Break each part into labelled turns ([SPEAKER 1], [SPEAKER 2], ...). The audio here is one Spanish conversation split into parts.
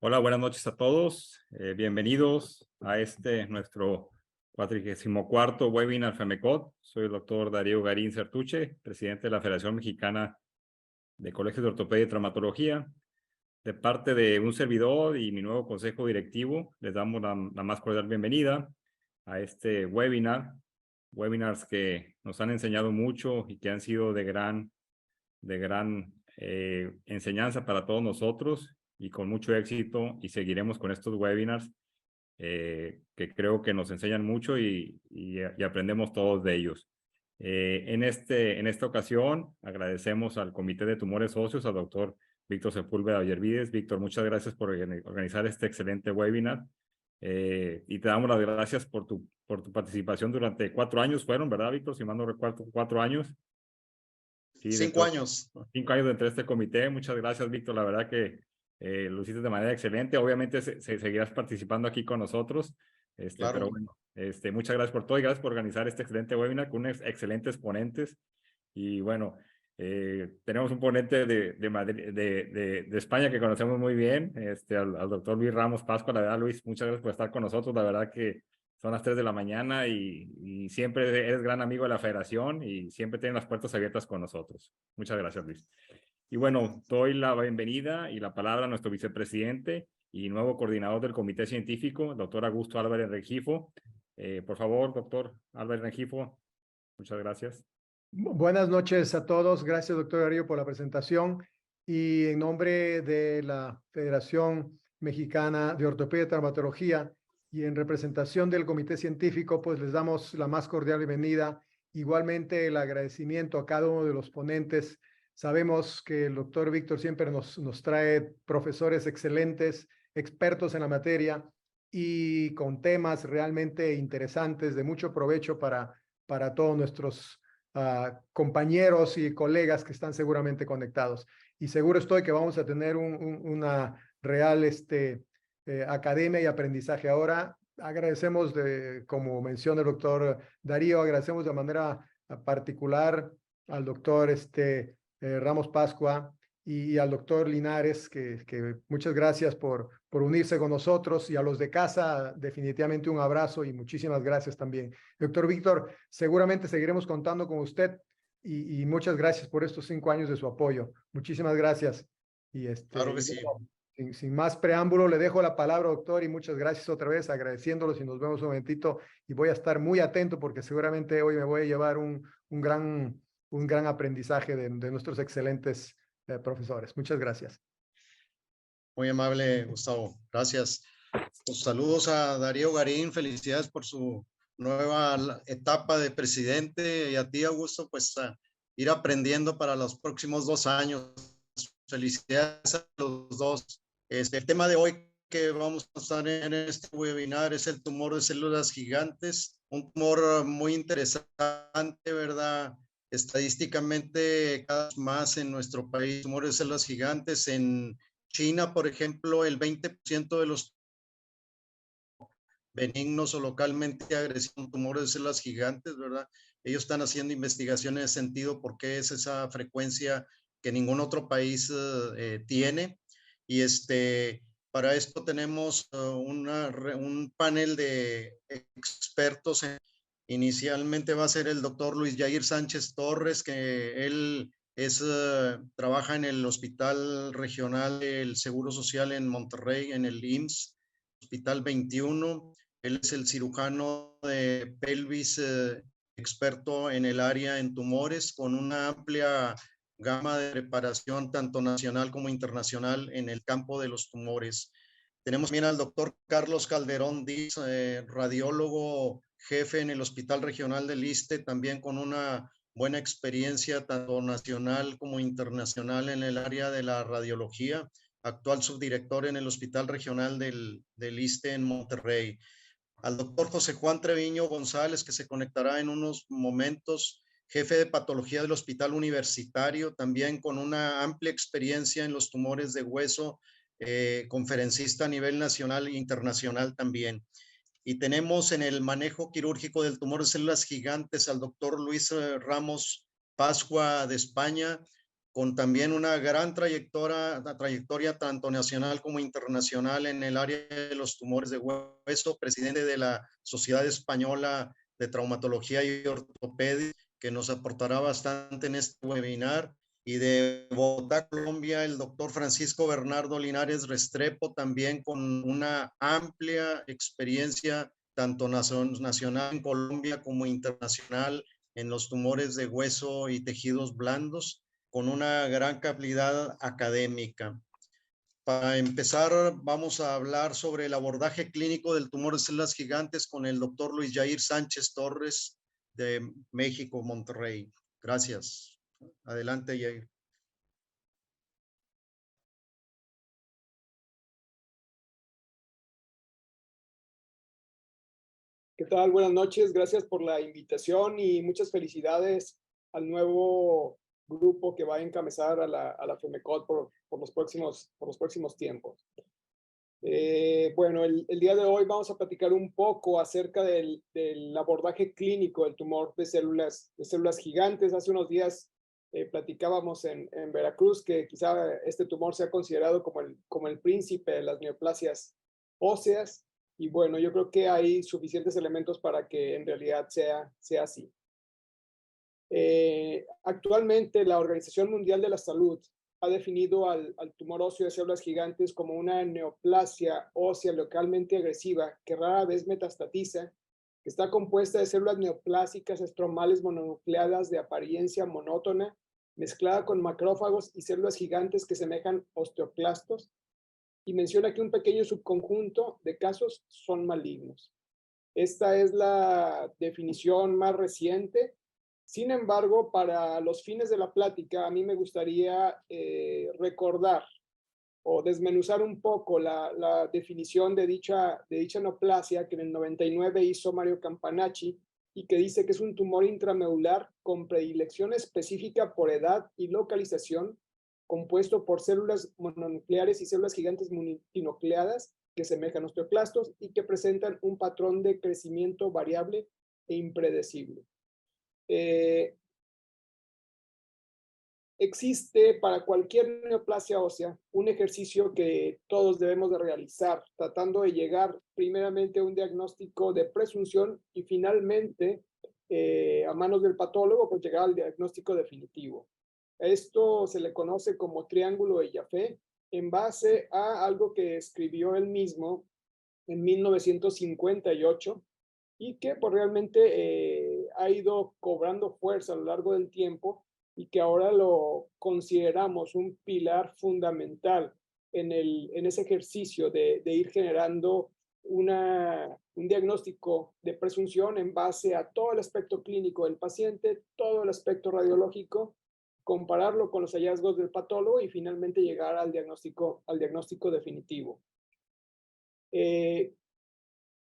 [SPEAKER 1] Hola, buenas noches a todos. Bienvenidos a nuestro 44º webinar FEMECOT. Soy el doctor Darío Garín Certuche, presidente de la Federación Mexicana de Colegios de Ortopedia y Traumatología. De parte de un servidor y mi nuevo consejo directivo, les damos la más cordial bienvenida a este webinars que nos han enseñado mucho y que han sido de gran enseñanza para todos nosotros y con mucho éxito, y seguiremos con estos webinars que creo que nos enseñan mucho y aprendemos todos de ellos. En esta ocasión agradecemos al Comité de Tumores Óseos, al doctor Víctor Sepúlveda Ollervides. Víctor, muchas gracias por organizar este excelente webinar y te damos las gracias por tu participación durante 4 años, fueron, ¿verdad, Víctor? Si mal no recuerdo, 4 años. Sí,
[SPEAKER 2] 5 años.
[SPEAKER 1] 5 años dentro de este comité. Muchas gracias, Víctor. La verdad que lo hiciste de manera excelente. Obviamente seguirás participando aquí con nosotros.
[SPEAKER 2] Claro.
[SPEAKER 1] Pero bueno, muchas gracias por todo y gracias por organizar este excelente webinar con unos excelentes ponentes. Y bueno, tenemos un ponente de Madrid, de España que conocemos muy bien, al doctor Luis Ramos Pascua. La verdad, Luis, muchas gracias por estar con nosotros. La verdad que son las 3 de la mañana y siempre eres gran amigo de la federación y siempre tienen las puertas abiertas con nosotros. Muchas gracias, Luis. Y bueno, doy la bienvenida y la palabra a nuestro vicepresidente y nuevo coordinador del comité científico, el doctor Augusto Álvarez Rengifo. Por favor, doctor Álvarez Rengifo, muchas gracias.
[SPEAKER 3] Buenas noches a todos. Gracias, doctor Darío, por la presentación. Y en nombre de la Federación Mexicana de Ortopedia y Traumatología y en representación del Comité Científico, pues les damos la más cordial bienvenida. Igualmente el agradecimiento a cada uno de los ponentes. Sabemos que el doctor Víctor siempre nos trae profesores excelentes, expertos en la materia y con temas realmente interesantes, de mucho provecho para todos nuestros compañeros y colegas que están seguramente conectados. Y seguro estoy que vamos a tener una real academia y aprendizaje. Ahora agradecemos, como menciona el doctor Darío, agradecemos de manera particular al doctor Ramos Pascua y al doctor Linares, que muchas gracias por unirse con nosotros, y a los de casa definitivamente un abrazo y muchísimas gracias también. Doctor Víctor, seguramente seguiremos contando con usted y muchas gracias por estos 5 años de su apoyo. Muchísimas gracias. Y
[SPEAKER 2] claro que sí.
[SPEAKER 3] Sin más preámbulo, le dejo la palabra, doctor, y muchas gracias otra vez, agradeciéndolos, y nos vemos un momentito, y voy a estar muy atento porque seguramente hoy me voy a llevar un gran aprendizaje de nuestros excelentes profesores. Muchas gracias.
[SPEAKER 2] Muy amable, Gustavo. Gracias. Pues, saludos a Darío Garín. Felicidades por su nueva etapa de presidente, y a ti, Augusto, pues a ir aprendiendo para los próximos 2 años. Felicidades a los dos. El tema de hoy que vamos a estar en este webinar es el tumor de células gigantes, un tumor muy interesante, ¿verdad? Estadísticamente, cada vez más en nuestro país, tumores de células gigantes. En China, por ejemplo, el 20% de los benignos o localmente agresivos, tumores de células gigantes, ¿verdad? Ellos están haciendo investigaciones en ese sentido, porque es esa frecuencia que ningún otro país tiene. Y para esto tenemos un panel de expertos. Inicialmente va a ser el doctor Luis Yair Sánchez Torres, que él trabaja en el Hospital Regional del Seguro Social en Monterrey, en el IMSS, Hospital 21. Él es el cirujano de pelvis, experto en el área en tumores, con una amplia gama de preparación, tanto nacional como internacional, en el campo de los tumores. Tenemos también al doctor Carlos Calderón Díaz, radiólogo jefe en el Hospital Regional del ISSSTE, también con una buena experiencia tanto nacional como internacional en el área de la radiología, actual subdirector en el Hospital Regional del ISSSTE en Monterrey. Al doctor José Juan Treviño González, que se conectará en unos momentos, jefe de patología del Hospital Universitario, también con una amplia experiencia en los tumores de hueso, conferencista a nivel nacional e internacional también. Y tenemos en el manejo quirúrgico del tumor de células gigantes al doctor Luis Ramos Pascua de España, con también una gran trayectoria tanto nacional como internacional en el área de los tumores de hueso, presidente de la Sociedad Española de Traumatología y Ortopedia, que nos aportará bastante en este webinar. Y de Bogotá, Colombia, el doctor Francisco Bernardo Linares Restrepo, también con una amplia experiencia, tanto nacional en Colombia como internacional, en los tumores de hueso y tejidos blandos, con una gran calidad académica. Para empezar, vamos a hablar sobre el abordaje clínico del tumor de células gigantes con el doctor Luis Yair Sánchez Torres de México, Monterrey. Gracias. Adelante, Yair.
[SPEAKER 4] ¿Qué tal? Buenas noches. Gracias por la invitación y muchas felicidades al nuevo grupo que va a encabezar a la FEMECOT por los próximos tiempos. Bueno, el día de hoy vamos a platicar un poco acerca del abordaje clínico del tumor de células gigantes. Hace unos días platicábamos en Veracruz que quizá este tumor sea considerado como el príncipe de las neoplasias óseas. Y bueno, yo creo que hay suficientes elementos para que en realidad sea así. Actualmente la Organización Mundial de la Salud ha definido al tumor óseo de células gigantes como una neoplasia ósea localmente agresiva que rara vez metastatiza, que está compuesta de células neoplásicas estromales mononucleadas de apariencia monótona, mezclada con macrófagos y células gigantes que semejan osteoclastos, y menciona que un pequeño subconjunto de casos son malignos. Esta es la definición más reciente. Sin embargo, para los fines de la plática, a mí me gustaría recordar o desmenuzar un poco la definición de dicha neoplasia que en el 99 hizo Mario Campanacci y que dice que es un tumor intramedular con predilección específica por edad y localización, compuesto por células mononucleares y células gigantes multinucleadas que semejan osteoclastos y que presentan un patrón de crecimiento variable e impredecible. Existe para cualquier neoplasia ósea un ejercicio que todos debemos de realizar, tratando de llegar primeramente a un diagnóstico de presunción y finalmente, a manos del patólogo, pues llegar al diagnóstico definitivo. Esto se le conoce como triángulo de Jaffe, en base a algo que escribió él mismo en 1958 y que pues, realmente ha ido cobrando fuerza a lo largo del tiempo y que ahora lo consideramos un pilar fundamental en ese ejercicio de ir generando un diagnóstico de presunción en base a todo el aspecto clínico del paciente, todo el aspecto radiológico, compararlo con los hallazgos del patólogo y finalmente llegar al diagnóstico definitivo.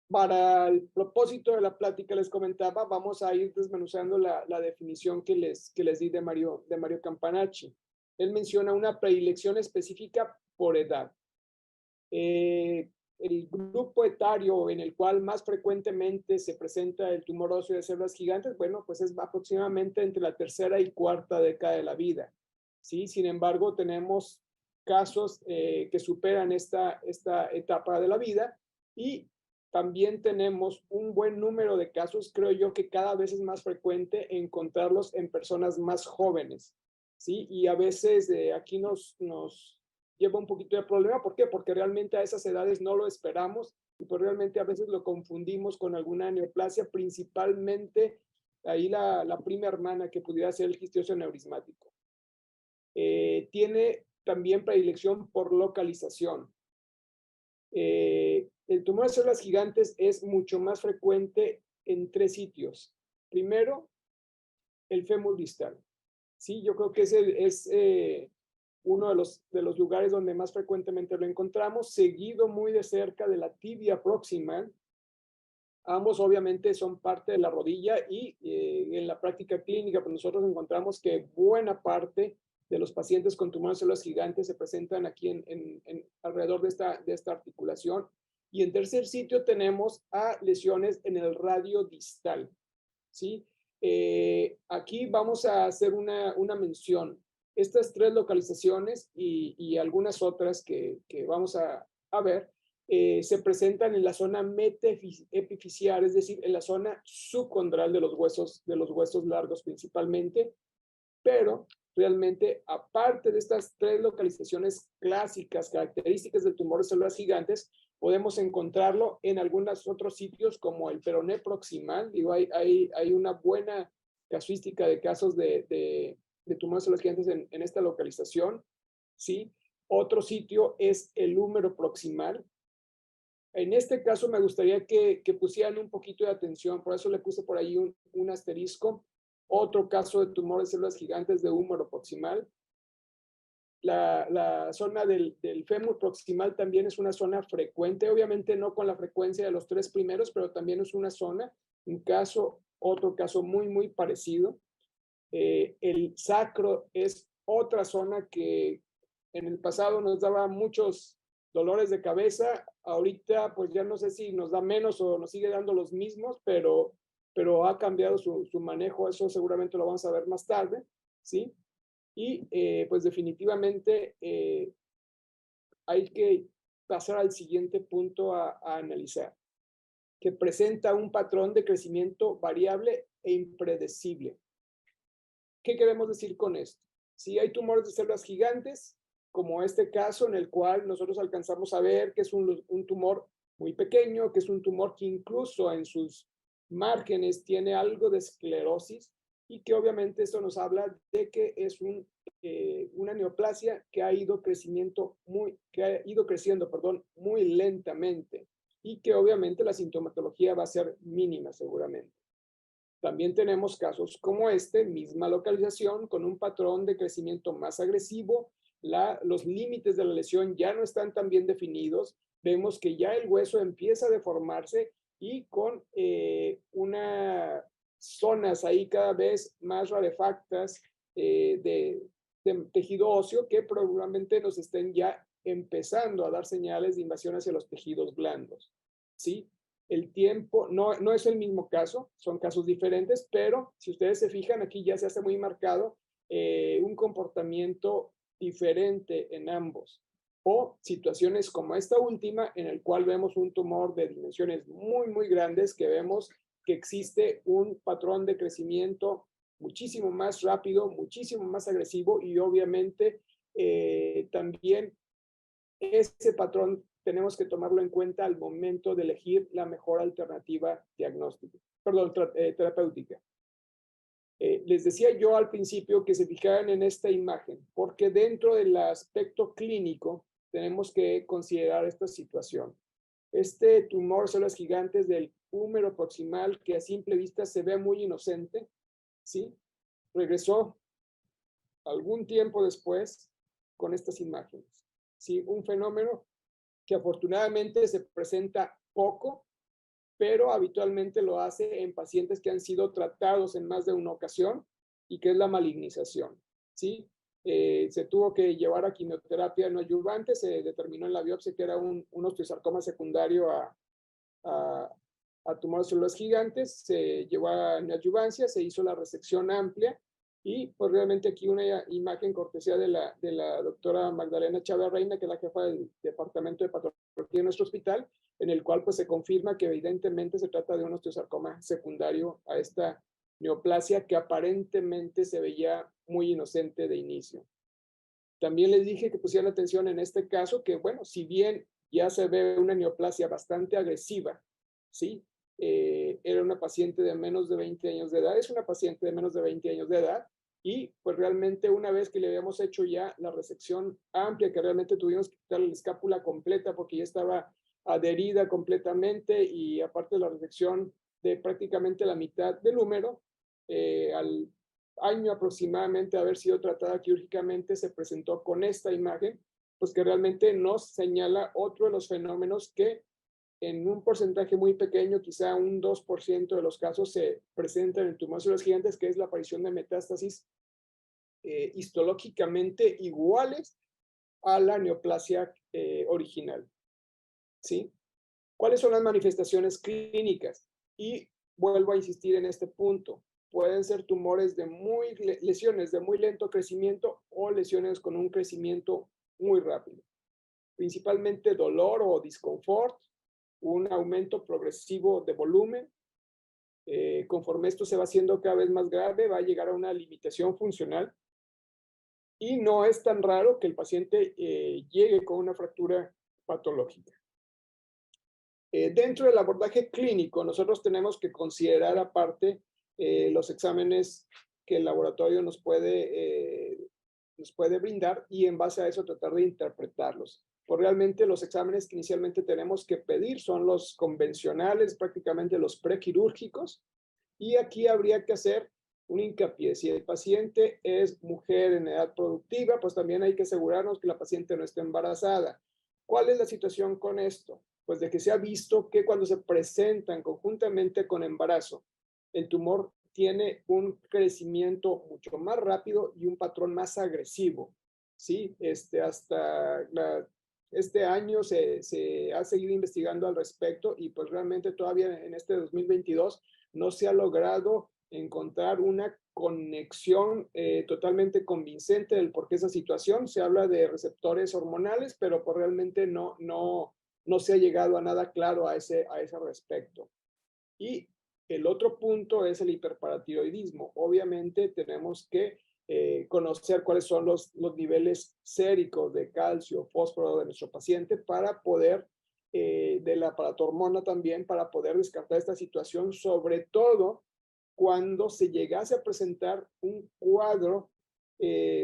[SPEAKER 4] Para el propósito de la plática les comentaba, vamos a ir desmenuzando la definición que les di de Mario Campanacci. Él menciona una predilección específica por edad. El grupo etario en el cual más frecuentemente se presenta el tumor óseo de células gigantes, bueno, pues es aproximadamente entre la tercera y cuarta década de la vida. ¿Sí? Sin embargo, tenemos casos que superan esta etapa de la vida y también tenemos un buen número de casos, creo yo que cada vez es más frecuente encontrarlos en personas más jóvenes, ¿sí? Y a veces aquí nos lleva un poquito de problema. ¿Por qué? Porque realmente a esas edades no lo esperamos y pues realmente a veces lo confundimos con alguna neoplasia, principalmente ahí la prima hermana que pudiera ser el quistioso neurismático. Tiene también predilección por localización. El tumor de células gigantes es mucho más frecuente en 3 sitios. Primero, el fémur distal. Sí, yo creo que es uno de los lugares donde más frecuentemente lo encontramos, seguido muy de cerca de la tibia proximal. Ambos obviamente son parte de la rodilla y en la práctica clínica pues nosotros encontramos que buena parte de los pacientes con tumores de células gigantes se presentan aquí alrededor de esta articulación. Y en tercer sitio tenemos a lesiones en el radio distal, ¿sí? Aquí vamos a hacer una mención. Estas 3 localizaciones y algunas otras que vamos a ver, se presentan en la zona metaepifisial, es decir, en la zona subcondral de los huesos largos principalmente, pero realmente, aparte de estas 3 localizaciones clásicas, características del tumor de células gigantes, podemos encontrarlo en algunos otros sitios como el peroné proximal. Digo, hay una buena casuística de casos de tumores de células gigantes en esta localización, ¿sí? Otro sitio es el húmero proximal. En este caso me gustaría que pusieran un poquito de atención, por eso le puse por ahí un asterisco. Otro caso de tumor de células gigantes de húmero proximal. La zona del fémur proximal también es una zona frecuente, obviamente no con la frecuencia de los 3 primeros, pero también es una zona, otro caso muy parecido. El sacro es otra zona que en el pasado nos daba muchos dolores de cabeza. Ahorita pues ya no sé si nos da menos o nos sigue dando los mismos, pero ha cambiado su manejo. Eso seguramente lo vamos a ver más tarde, ¿sí? Y pues definitivamente hay que pasar al siguiente punto a analizar, que presenta un patrón de crecimiento variable e impredecible. ¿Qué queremos decir con esto? Si hay tumores de células gigantes, como este caso en el cual nosotros alcanzamos a ver que es un tumor muy pequeño, que es un tumor que incluso en sus márgenes tiene algo de esclerosis, y que obviamente esto nos habla de que es una neoplasia que ha ido creciendo muy lentamente, y que obviamente la sintomatología va a ser mínima seguramente. También tenemos casos como este, misma localización, con un patrón de crecimiento más agresivo. Los límites de la lesión ya no están tan bien definidos. Vemos que ya el hueso empieza a deformarse y con unas zonas ahí cada vez más rarefactas de tejido óseo que probablemente nos estén ya empezando a dar señales de invasión hacia los tejidos blandos, ¿sí? El tiempo no es el mismo caso, son casos diferentes, pero si ustedes se fijan, aquí ya se hace muy marcado un comportamiento diferente en ambos. O situaciones como esta última, en el cual vemos un tumor de dimensiones muy grandes, que vemos que existe un patrón de crecimiento muchísimo más rápido, muchísimo más agresivo, y obviamente también ese patrón tenemos que tomarlo en cuenta al momento de elegir la mejor alternativa terapéutica. Les decía yo al principio que se fijaran en esta imagen, porque dentro del aspecto clínico tenemos que considerar esta situación. Este tumor de células gigantes del húmero proximal, que a simple vista se ve muy inocente, ¿sí? Regresó algún tiempo después con estas imágenes, ¿sí? Un fenómeno que afortunadamente se presenta poco, pero habitualmente lo hace en pacientes que han sido tratados en más de una ocasión, y que es la malignización, ¿sí? Se tuvo que llevar a quimioterapia no adyuvante, se determinó en la biopsia que era un osteosarcoma secundario a tumores de células gigantes, se llevó a neoadyuvancia, se hizo la resección amplia, y pues realmente aquí una imagen cortesía de la doctora Magdalena Chávez Reina, que es la jefa del departamento de patología de nuestro hospital, en el cual pues se confirma que evidentemente se trata de un osteosarcoma secundario a esta neoplasia, que aparentemente se veía muy inocente de inicio. También les dije que pusieran atención en este caso, que bueno, si bien ya se ve una neoplasia bastante agresiva, ¿sí? Era una paciente de menos de 20 años de edad, es una paciente de menos de 20 años de edad, y pues realmente una vez que le habíamos hecho ya la resección amplia, que realmente tuvimos que quitarle la escápula completa porque ya estaba adherida completamente, y aparte de la resección de prácticamente la mitad del húmero, al año aproximadamente de haber sido tratada quirúrgicamente, se presentó con esta imagen, pues que realmente nos señala otro de los fenómenos que en un porcentaje muy pequeño, quizá un 2% de los casos, se presentan en tumores de células gigantes, que es la aparición de metástasis histológicamente iguales a la neoplasia original, ¿sí? ¿Cuáles son las manifestaciones clínicas? Y vuelvo a insistir en este punto. pueden ser tumores de lesiones de muy lento crecimiento o lesiones con un crecimiento muy rápido. Principalmente dolor o disconfort, un aumento progresivo de volumen. Conforme esto se va haciendo cada vez más grave, va a llegar a una limitación funcional. Y no es tan raro que el paciente llegue con una fractura patológica. Dentro del abordaje clínico, nosotros tenemos que considerar aparte los exámenes que el laboratorio nos puede brindar y en base a eso tratar de interpretarlos. Pues realmente los exámenes que inicialmente tenemos que pedir son los convencionales, prácticamente los prequirúrgicos, y aquí habría que hacer un hincapié. Si el paciente es mujer en edad productiva, pues también hay que asegurarnos que la paciente no esté embarazada. ¿Cuál es la situación con esto? Pues de que se ha visto que cuando se presentan conjuntamente con embarazo, el tumor tiene un crecimiento mucho más rápido y un patrón más agresivo. ¿Sí? Hasta este año se ha seguido investigando al respecto y pues realmente todavía en este 2022 no se ha logrado encontrar una conexión totalmente convincente del por qué esa situación. Se habla de receptores hormonales, pero pues realmente no se ha llegado a nada claro a ese respecto. Y el otro punto es el hiperparatiroidismo. Obviamente tenemos que conocer cuáles son los niveles séricos de calcio, fósforo de nuestro paciente para poder, de la paratormona también, para poder descartar esta situación, sobre todo cuando se llegase a presentar un cuadro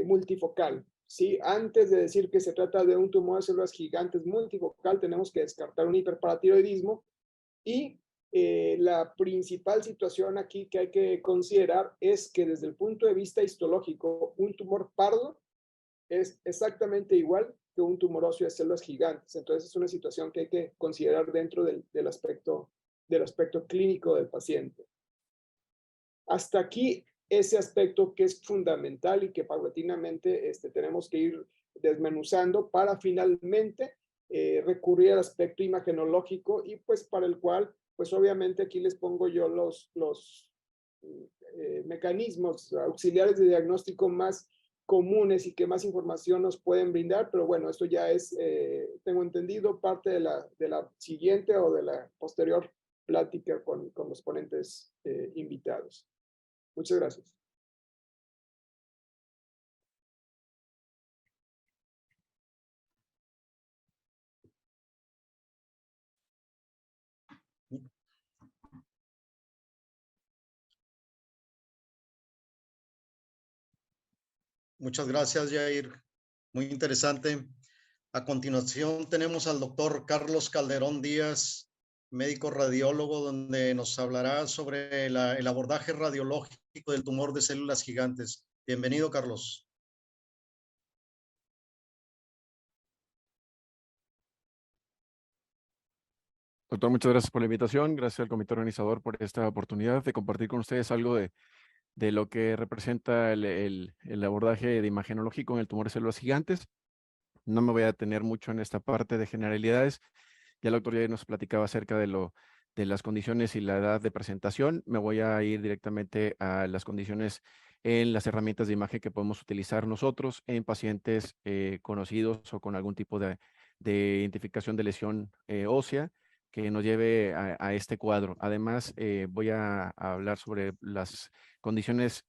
[SPEAKER 4] multifocal. ¿Sí? Antes de decir que se trata de un tumor de células gigantes multifocal, tenemos que descartar un hiperparatiroidismo y la principal situación aquí que hay que considerar es que desde el punto de vista histológico, un tumor pardo es exactamente igual que un tumor óseo de células gigantes. Entonces es una situación que hay que considerar dentro del aspecto clínico del paciente. Hasta aquí ese aspecto que es fundamental y que paulatinamente tenemos que ir desmenuzando para finalmente recurrir al aspecto imagenológico y pues para el cual, pues obviamente aquí les pongo yo los mecanismos auxiliares de diagnóstico más comunes y que más información nos pueden brindar, pero bueno, esto ya es, tengo entendido, parte de la siguiente o de la posterior plática con los ponentes invitados. Muchas gracias.
[SPEAKER 2] Muchas gracias, Jair. Muy interesante. A continuación tenemos al doctor Carlos Calderón Díaz, médico radiólogo, donde nos hablará sobre el abordaje radiológico del tumor de células gigantes. Bienvenido, Carlos.
[SPEAKER 5] Doctor, muchas gracias por la invitación. Gracias al comité organizador por esta oportunidad de compartir con ustedes algo de lo que representa el abordaje de imagenológico en el tumor de células gigantes. No me voy a detener mucho en esta parte de generalidades. Ya el doctor ya nos platicaba acerca de las condiciones y la edad de presentación. Me voy a ir directamente a las condiciones en las herramientas de imagen que podemos utilizar nosotros en pacientes conocidos o con algún tipo de identificación de lesión ósea que nos lleve a este cuadro. Además, voy a hablar sobre las condiciones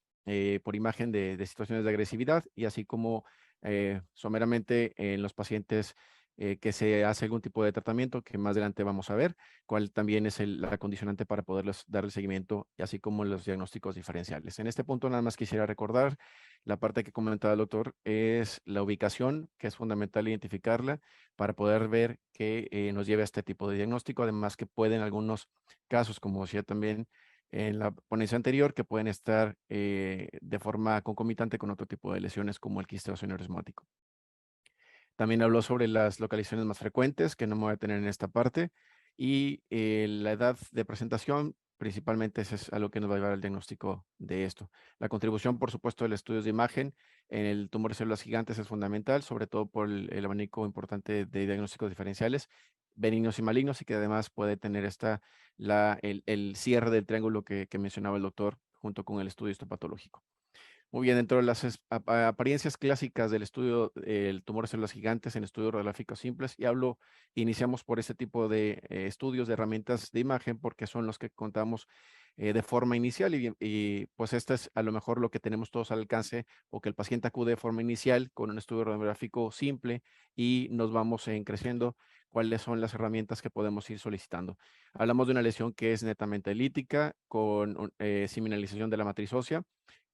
[SPEAKER 5] por imagen de situaciones de agresividad y así como someramente en los pacientes que se hace algún tipo de tratamiento que más adelante vamos a ver, cuál también es la condicionante para poderles dar el seguimiento, y así como los diagnósticos diferenciales. En este punto nada más quisiera recordar la parte que comentaba el doctor, es la ubicación, que es fundamental identificarla para poder ver que nos lleve a este tipo de diagnóstico, además que puede en algunos casos, como decía también en la ponencia anterior, que pueden estar de forma concomitante con otro tipo de lesiones como el quiste óseo neurismático. También habló sobre las localizaciones más frecuentes, que no me voy a tener en esta parte, y la edad de presentación, principalmente eso es a lo que nos va a llevar al diagnóstico de esto. La contribución, por supuesto, del estudio de imagen en el tumor de células gigantes es fundamental, sobre todo por el abanico importante de diagnósticos diferenciales, benignos y malignos, y que además puede tener el cierre del triángulo que mencionaba el doctor, junto con el estudio histopatológico. Muy bien, dentro de las apariencias clásicas del estudio del tumor de células gigantes en estudios radiográficos simples, iniciamos por ese tipo de estudios de herramientas de imagen porque son los que contamos de forma inicial y pues este es a lo mejor lo que tenemos todos al alcance o que el paciente acude de forma inicial con un estudio radiográfico simple y nos vamos creciendo cuáles son las herramientas que podemos ir solicitando. Hablamos de una lesión que es netamente lítica con semianalización de la matriz ósea.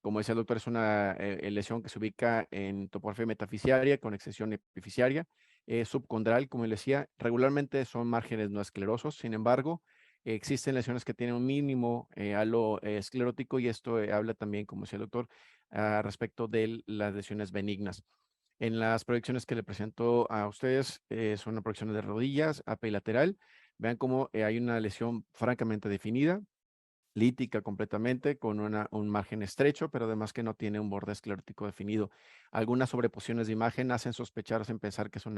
[SPEAKER 5] Como decía el doctor, es una lesión que se ubica en topografía metafisiaria con extensión epifisiaria, subcondral, como le decía, regularmente son márgenes no esclerosos, sin embargo, existen lesiones que tienen un mínimo halo esclerótico y esto habla también, como decía el doctor, respecto de las lesiones benignas. En las proyecciones que le presento a ustedes, son una proyección de rodillas, AP lateral. Vean cómo hay una lesión francamente definida, lítica completamente, con un margen estrecho, pero además que no tiene un borde esclerótico definido. Algunas sobreposiciones de imagen hacen sospechar, hacen pensar que es un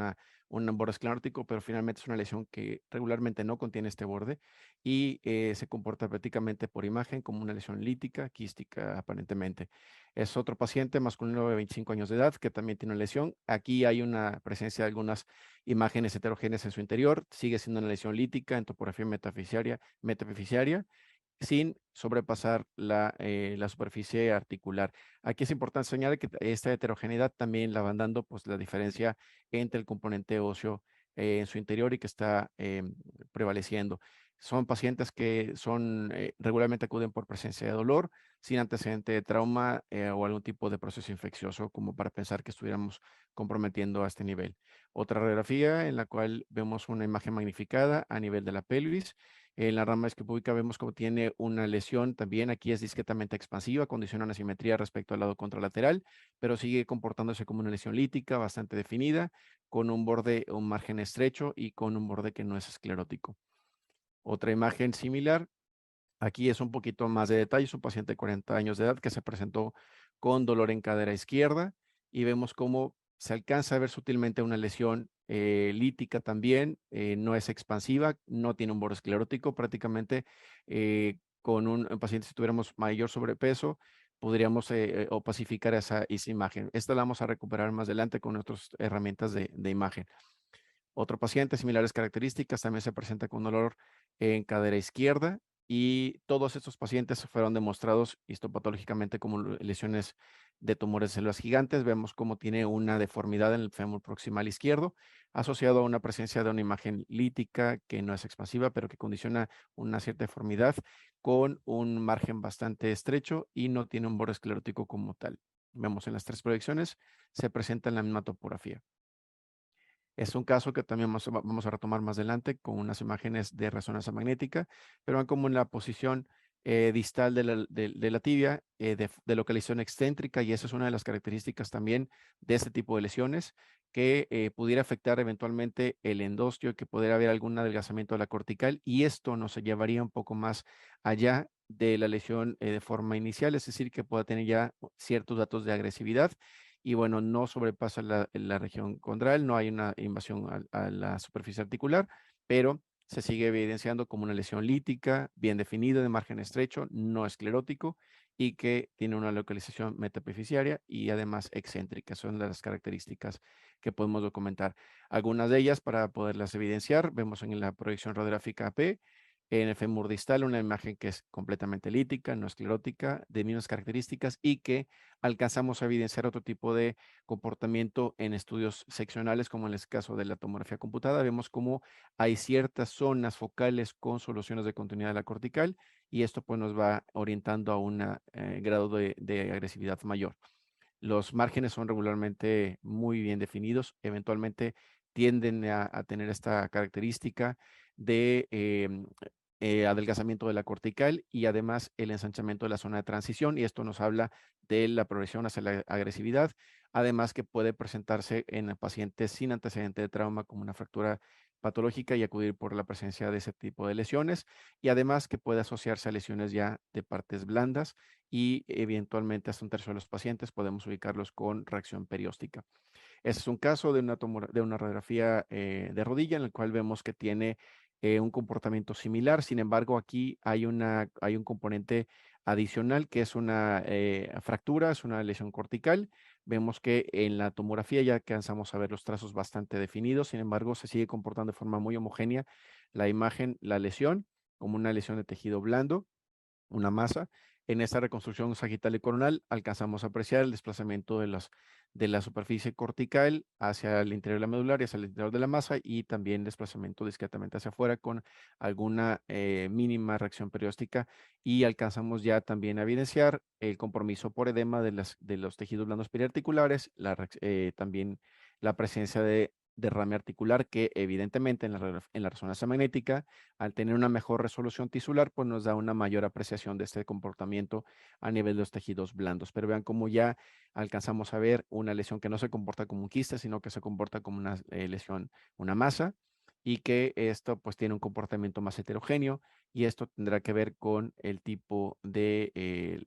[SPEAKER 5] borde esclerótico, pero finalmente es una lesión que regularmente no contiene este borde y se comporta prácticamente por imagen como una lesión lítica, quística aparentemente. Es otro paciente masculino de 25 años de edad que también tiene una lesión. Aquí hay una presencia de algunas imágenes heterogéneas en su interior. Sigue siendo una lesión lítica en topografía metafisiaria sin sobrepasar la superficie articular. Aquí es importante señalar que esta heterogeneidad también la van dando pues, la diferencia entre el componente óseo en su interior y que está prevaleciendo. Son pacientes que regularmente acuden por presencia de dolor, sin antecedente de trauma o algún tipo de proceso infeccioso, como para pensar que estuviéramos comprometiendo a este nivel. Otra radiografía en la cual vemos una imagen magnificada a nivel de la pelvis. En la rama esquipúbica vemos como tiene una lesión también, aquí es discretamente expansiva, condiciona una simetría respecto al lado contralateral, pero sigue comportándose como una lesión lítica bastante definida, con un margen estrecho y con un borde que no es esclerótico. Otra imagen similar, aquí es un poquito más de detalle, es un paciente de 40 años de edad que se presentó con dolor en cadera izquierda y vemos cómo se alcanza a ver sutilmente una lesión lítica también, no es expansiva, no tiene un borde esclerótico, prácticamente con un paciente si tuviéramos mayor sobrepeso, podríamos opacificar esa imagen. Esta la vamos a recuperar más adelante con otras herramientas de imagen. Otro paciente, similares características, también se presenta con dolor en cadera izquierda y todos estos pacientes fueron demostrados histopatológicamente como lesiones de tumores de células gigantes. Vemos cómo tiene una deformidad en el fémur proximal izquierdo asociado a una presencia de una imagen lítica que no es expansiva, pero que condiciona una cierta deformidad con un margen bastante estrecho y no tiene un borde esclerótico como tal. Vemos en las tres proyecciones, se presenta en la misma topografía. Es un caso que también vamos a retomar más adelante con unas imágenes de resonancia magnética, pero van como en la posición distal de la tibia, de localización excéntrica, y esa es una de las características también de este tipo de lesiones, que pudiera afectar eventualmente el endostio, que pudiera haber algún adelgazamiento de la cortical, y esto nos llevaría un poco más allá de la lesión de forma inicial, es decir, que pueda tener ya ciertos datos de agresividad y bueno, no sobrepasa la región condral, no hay una invasión a la superficie articular, pero se sigue evidenciando como una lesión lítica, bien definida, de margen estrecho, no esclerótico y que tiene una localización metapifisiaria y además excéntrica. Son las características que podemos documentar. Algunas de ellas, para poderlas evidenciar, vemos en la proyección radiográfica AP, en el fémur distal, una imagen que es completamente lítica, no esclerótica, de mismas características y que alcanzamos a evidenciar otro tipo de comportamiento en estudios seccionales, como en el caso de la tomografía computada. Vemos cómo hay ciertas zonas focales con soluciones de continuidad de la cortical y esto pues nos va orientando a un grado de agresividad mayor. Los márgenes son regularmente muy bien definidos, eventualmente tienden a tener esta característica de adelgazamiento de la cortical y además el ensanchamiento de la zona de transición, y esto nos habla de la progresión hacia la agresividad, además que puede presentarse en pacientes sin antecedente de trauma como una fractura patológica y acudir por la presencia de ese tipo de lesiones, y además que puede asociarse a lesiones ya de partes blandas y eventualmente hasta un tercio de los pacientes podemos ubicarlos con reacción perióstica. Ese es un caso de una radiografía de rodilla en el cual vemos que tiene un comportamiento similar. Sin embargo, aquí hay un componente adicional que es una fractura, es una lesión cortical. Vemos que en la tomografía ya alcanzamos a ver los trazos bastante definidos. Sin embargo, se sigue comportando de forma muy homogénea la imagen, la lesión, como una lesión de tejido blando, una masa. En esta reconstrucción sagital y coronal alcanzamos a apreciar el desplazamiento de la superficie cortical hacia el interior de la medular y hacia el interior de la masa, y también desplazamiento discretamente hacia afuera con alguna mínima reacción perióstica, y alcanzamos ya también a evidenciar el compromiso por edema de los tejidos blandos periarticulares, también la presencia de derrame articular, que evidentemente en la resonancia magnética, al tener una mejor resolución tisular, pues nos da una mayor apreciación de este comportamiento a nivel de los tejidos blandos. Pero vean cómo ya alcanzamos a ver una lesión que no se comporta como un quiste, sino que se comporta como una lesión, una masa, y que esto pues tiene un comportamiento más heterogéneo, y esto tendrá que ver con el tipo de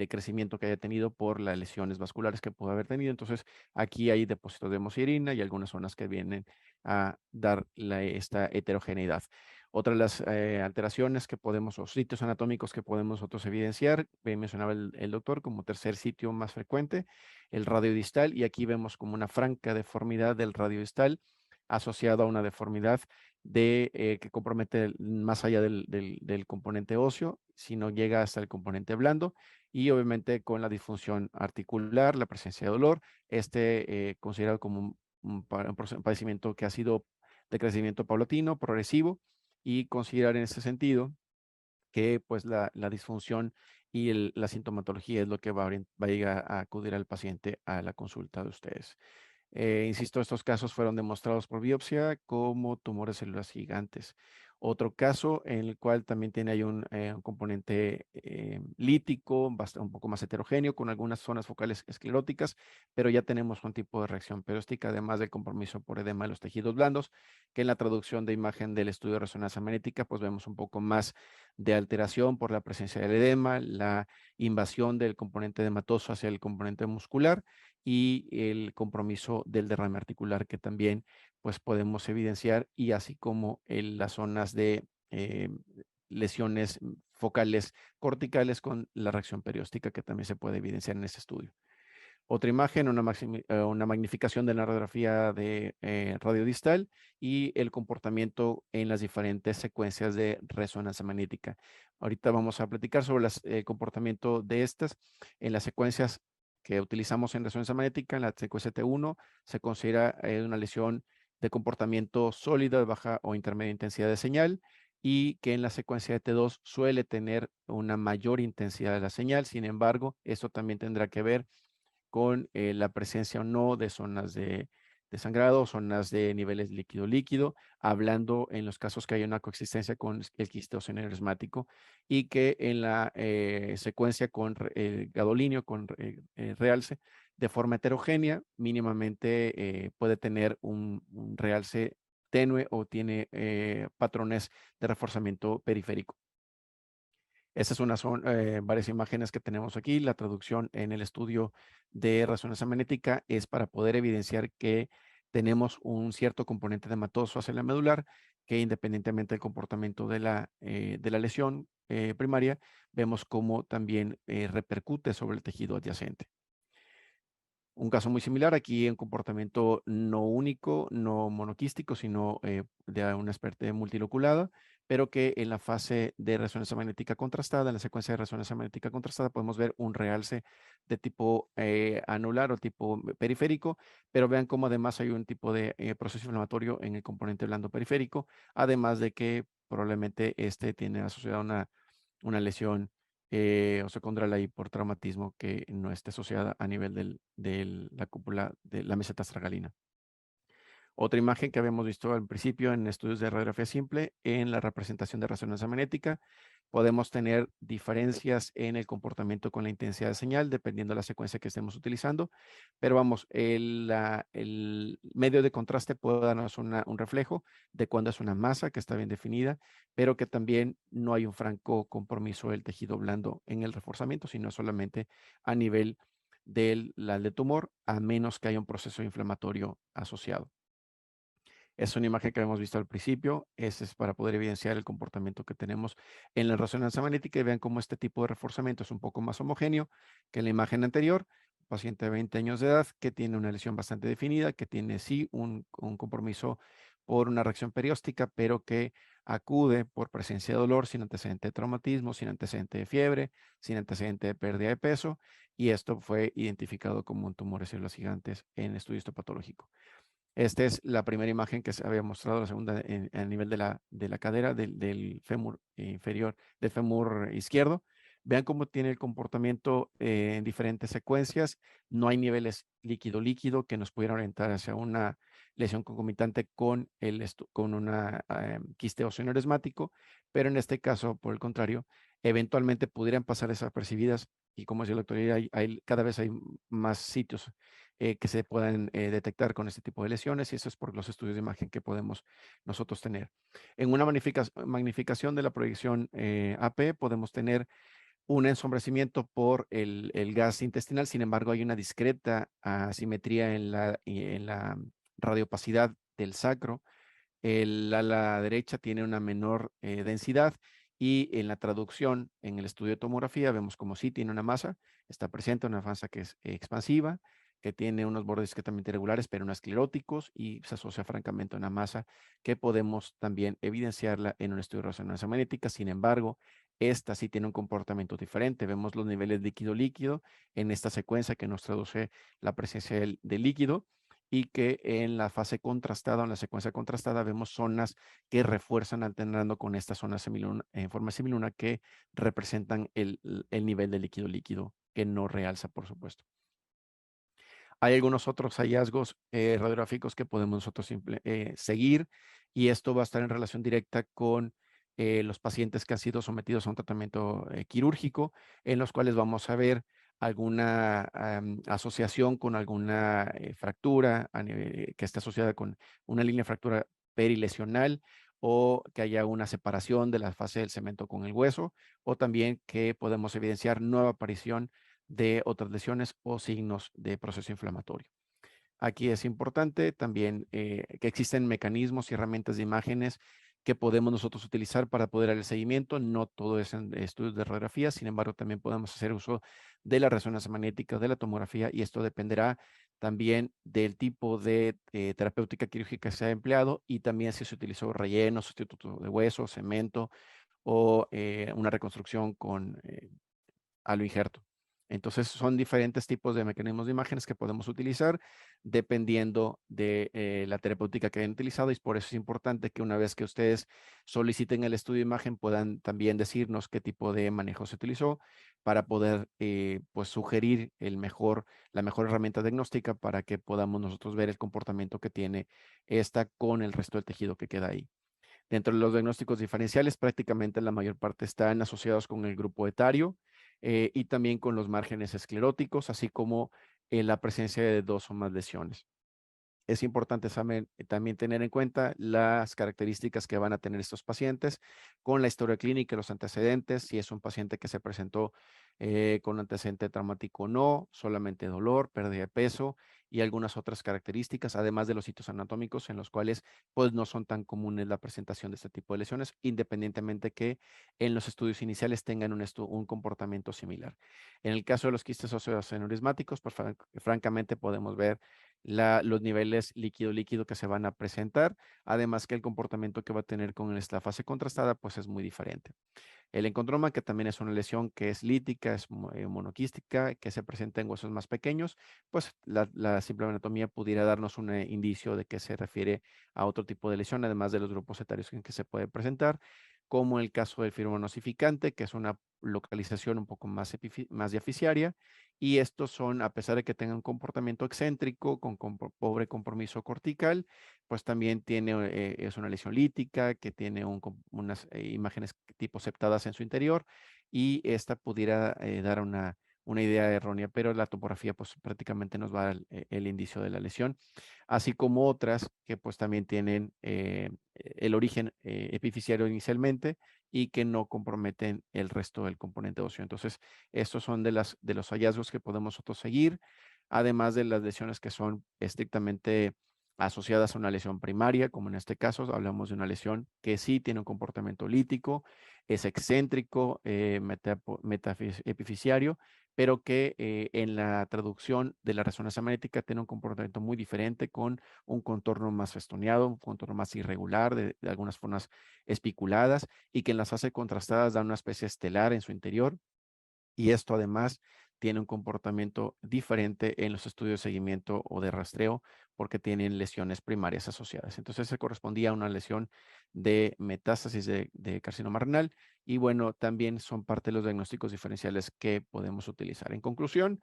[SPEAKER 5] crecimiento que haya tenido por las lesiones vasculares que pudo haber tenido. Entonces, aquí hay depósitos de hemosiderina y algunas zonas que vienen a dar esta heterogeneidad. Otra de las alteraciones que podemos, o sitios anatómicos que podemos nosotros evidenciar, mencionaba el doctor como tercer sitio más frecuente, el radio distal, y aquí vemos como una franca deformidad del radio distal asociado a una deformidad que compromete más allá del componente óseo, sino llega hasta el componente blando, y obviamente con la disfunción articular, la presencia de dolor, considerado como un padecimiento que ha sido de crecimiento paulatino, progresivo, y considerar en ese sentido que pues la disfunción y la sintomatología es lo que va a llegar a acudir al paciente a la consulta de ustedes. Insisto, estos casos fueron demostrados por biopsia como tumores de células gigantes. Otro caso en el cual también tiene ahí un componente lítico, un poco más heterogéneo, con algunas zonas focales escleróticas, pero ya tenemos un tipo de reacción perióstica, además del compromiso por edema de los tejidos blandos, que en la traducción de imagen del estudio de resonancia magnética, pues vemos un poco más de alteración por la presencia del edema, la invasión del componente edematoso hacia el componente muscular, y el compromiso del derrame articular, que también pues podemos evidenciar, y así como las zonas de lesiones focales corticales con la reacción perióstica, que también se puede evidenciar en este estudio. Otra imagen, una magnificación de la radiografía de radiodistal y el comportamiento en las diferentes secuencias de resonancia magnética. Ahorita vamos a platicar sobre el comportamiento de estas en las secuencias que utilizamos en resonancia magnética. En la secuencia T1 se considera una lesión de comportamiento sólido de baja o intermedia intensidad de señal, y que en la secuencia de T2 suele tener una mayor intensidad de la señal. Sin embargo, esto también tendrá que ver con la presencia o no de zonas de sangrado, zonas de niveles líquido-líquido, hablando en los casos que hay una coexistencia con el quiste aneurysmático, y que en la secuencia con gadolinio, con realce, de forma heterogénea, mínimamente puede tener un realce tenue o tiene patrones de reforzamiento periférico. Estas son varias imágenes que tenemos aquí. La traducción en el estudio de resonancia magnética es para poder evidenciar que tenemos un cierto componente edematoso hacia la medular, que independientemente del comportamiento de la lesión primaria, vemos cómo también repercute sobre el tejido adyacente. Un caso muy similar, aquí en comportamiento no único, no monoquístico, sino de una especie multiloculada, pero que en la fase de resonancia magnética contrastada, en la secuencia de resonancia magnética contrastada, podemos ver un realce de tipo anular o tipo periférico, pero vean cómo además hay un tipo de proceso inflamatorio en el componente blando periférico, además de que probablemente tiene asociada una lesión osocondral ahí por traumatismo que no esté asociada a nivel de la cúpula de la meseta astragalina. Otra imagen que habíamos visto al principio en estudios de radiografía simple, en la representación de resonancia magnética, podemos tener diferencias en el comportamiento con la intensidad de señal, dependiendo de la secuencia que estemos utilizando. Pero vamos, el medio de contraste puede darnos un reflejo de cuando es una masa que está bien definida, pero que también no hay un franco compromiso del tejido blando en el reforzamiento, sino solamente a nivel del tumor, a menos que haya un proceso inflamatorio asociado. Es una imagen que habíamos visto al principio. Este es para poder evidenciar el comportamiento que tenemos en la resonancia magnética y vean cómo este tipo de reforzamiento es un poco más homogéneo que la imagen anterior. Paciente de 20 años de edad que tiene una lesión bastante definida, que tiene sí un compromiso por una reacción perióstica, pero que acude por presencia de dolor sin antecedente de traumatismo, sin antecedente de fiebre, sin antecedente de pérdida de peso, y esto fue identificado como un tumor de células gigantes en estudio histopatológico. Esta es la primera imagen que se había mostrado, la segunda a nivel de la cadera, del fémur inferior, del fémur izquierdo. Vean cómo tiene el comportamiento en diferentes secuencias. No hay niveles líquido-líquido que nos pudieran orientar hacia una lesión concomitante con una quiste óseo aneurysmático, pero en este caso, por el contrario, eventualmente pudieran pasar desapercibidas y como decía la doctora, cada vez hay más sitios que se puedan detectar con este tipo de lesiones, y eso es por los estudios de imagen que podemos nosotros tener. En una magnificación de la proyección AP podemos tener un ensombrecimiento por el gas intestinal. Sin embargo, hay una discreta asimetría en la radiopacidad del sacro. El ala derecha tiene una menor densidad, y en la traducción, en el estudio de tomografía, vemos como sí tiene una masa, está presente una masa que es expansiva, que tiene unos bordes discretamente irregulares, pero no escleróticos, y se asocia francamente a una masa que podemos también evidenciarla en un estudio de resonancia magnética. Sin embargo, esta sí tiene un comportamiento diferente. Vemos los niveles líquido-líquido en esta secuencia que nos traduce la presencia del líquido, y que en la fase contrastada, en la secuencia contrastada, vemos zonas que refuerzan alternando con esta zona semiluna, en forma semiluna, que representan el nivel de líquido-líquido, que no realza, por supuesto. Hay algunos otros hallazgos radiográficos que podemos nosotros seguir, y esto va a estar en relación directa con los pacientes que han sido sometidos a un tratamiento quirúrgico, en los cuales vamos a ver alguna asociación con alguna fractura que esté asociada con una línea de fractura perilesional, o que haya una separación de la fase del cemento con el hueso, o también que podemos evidenciar nueva aparición de otras lesiones o signos de proceso inflamatorio. Aquí es importante también que existen mecanismos y herramientas de imágenes que podemos nosotros utilizar para poder dar el seguimiento. No todo es en estudios de radiografía, sin embargo, también podemos hacer uso de la resonancia magnética, de la tomografía, y esto dependerá también del tipo de terapéutica quirúrgica que se ha empleado, y también si se utilizó relleno, sustituto de hueso, cemento, o una reconstrucción con halo injerto. Entonces, son diferentes tipos de mecanismos de imágenes que podemos utilizar dependiendo de la terapéutica que hayan utilizado, y por eso es importante que una vez que ustedes soliciten el estudio de imagen puedan también decirnos qué tipo de manejo se utilizó para poder pues sugerir la mejor herramienta diagnóstica para que podamos nosotros ver el comportamiento que tiene esta con el resto del tejido que queda ahí. Dentro de los diagnósticos diferenciales, prácticamente la mayor parte están asociados con el grupo etario y también con los márgenes escleróticos, así como la presencia de 2 o más lesiones. Es importante también tener en cuenta las características que van a tener estos pacientes con la historia clínica y los antecedentes, si es un paciente que se presentó con antecedente traumático o no, solamente dolor, pérdida de peso y algunas otras características, además de los sitios anatómicos en los cuales pues no son tan comunes la presentación de este tipo de lesiones, independientemente que en los estudios iniciales tengan un comportamiento similar. En el caso de los quistes óseos aneurysmáticos, pues francamente podemos ver los niveles líquido-líquido que se van a presentar, además que el comportamiento que va a tener con la fase contrastada pues es muy diferente. El encondroma, que también es una lesión que es lítica, es monoquística, que se presenta en huesos más pequeños, pues la simple anatomía pudiera darnos un indicio de que se refiere a otro tipo de lesión, además de los grupos etarios en que se puede presentar, como el caso del fibroma nosificante, que es una localización un poco más diaficiaria, y estos son, a pesar de que tengan un comportamiento excéntrico, con pobre compromiso cortical, pues también es una lesión lítica, que tiene unas imágenes tipo septadas en su interior, y esta pudiera dar una idea errónea, pero la topografía pues prácticamente nos va a dar el indicio de la lesión, así como otras que pues también tienen el origen epifisiario inicialmente y que no comprometen el resto del componente óseo. Entonces, estos son de los hallazgos que podemos nosotros seguir, además de las lesiones que son estrictamente asociadas a una lesión primaria, como en este caso hablamos de una lesión que sí tiene un comportamiento lítico, es excéntrico, epifisiario, pero que en la traducción de la resonancia magnética tiene un comportamiento muy diferente, con un contorno más festoneado, un contorno más irregular, de algunas formas espiculadas, y que en las fases contrastadas da una especie estelar en su interior. Y esto además tiene un comportamiento diferente en los estudios de seguimiento o de rastreo, porque tienen lesiones primarias asociadas. Entonces se correspondía a una lesión de metástasis de carcinoma renal, y bueno, también son parte de los diagnósticos diferenciales que podemos utilizar. En conclusión,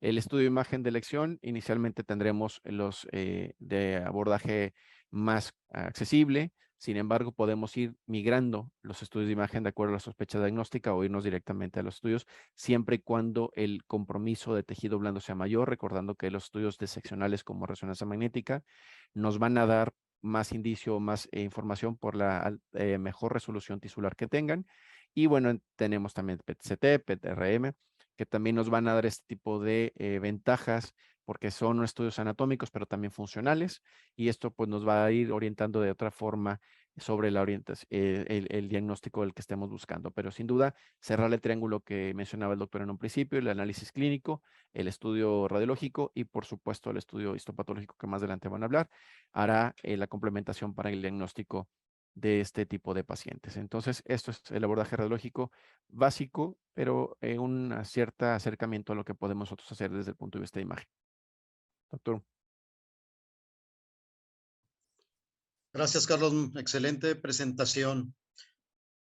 [SPEAKER 5] el estudio de imagen de elección, inicialmente tendremos los de abordaje más accesible. Sin embargo, podemos ir migrando los estudios de imagen de acuerdo a la sospecha diagnóstica, o irnos directamente a los estudios, siempre y cuando el compromiso de tejido blando sea mayor, recordando que los estudios diseccionales como resonancia magnética nos van a dar más indicio, más información por la mejor resolución tisular que tengan. Y bueno, tenemos también PET-CT, PET-RM, que también nos van a dar este tipo de ventajas, porque son estudios anatómicos, pero también funcionales, y esto pues nos va a ir orientando de otra forma sobre la orientación, el diagnóstico del que estemos buscando. Pero sin duda, cerrar el triángulo que mencionaba el doctor en un principio: el análisis clínico, el estudio radiológico y por supuesto el estudio histopatológico, que más adelante van a hablar, hará la complementación para el diagnóstico de este tipo de pacientes. Entonces, esto es el abordaje radiológico básico, pero un cierto acercamiento a lo que podemos nosotros hacer desde el punto de vista de imagen. Doctor.
[SPEAKER 2] Gracias, Carlos. Excelente presentación.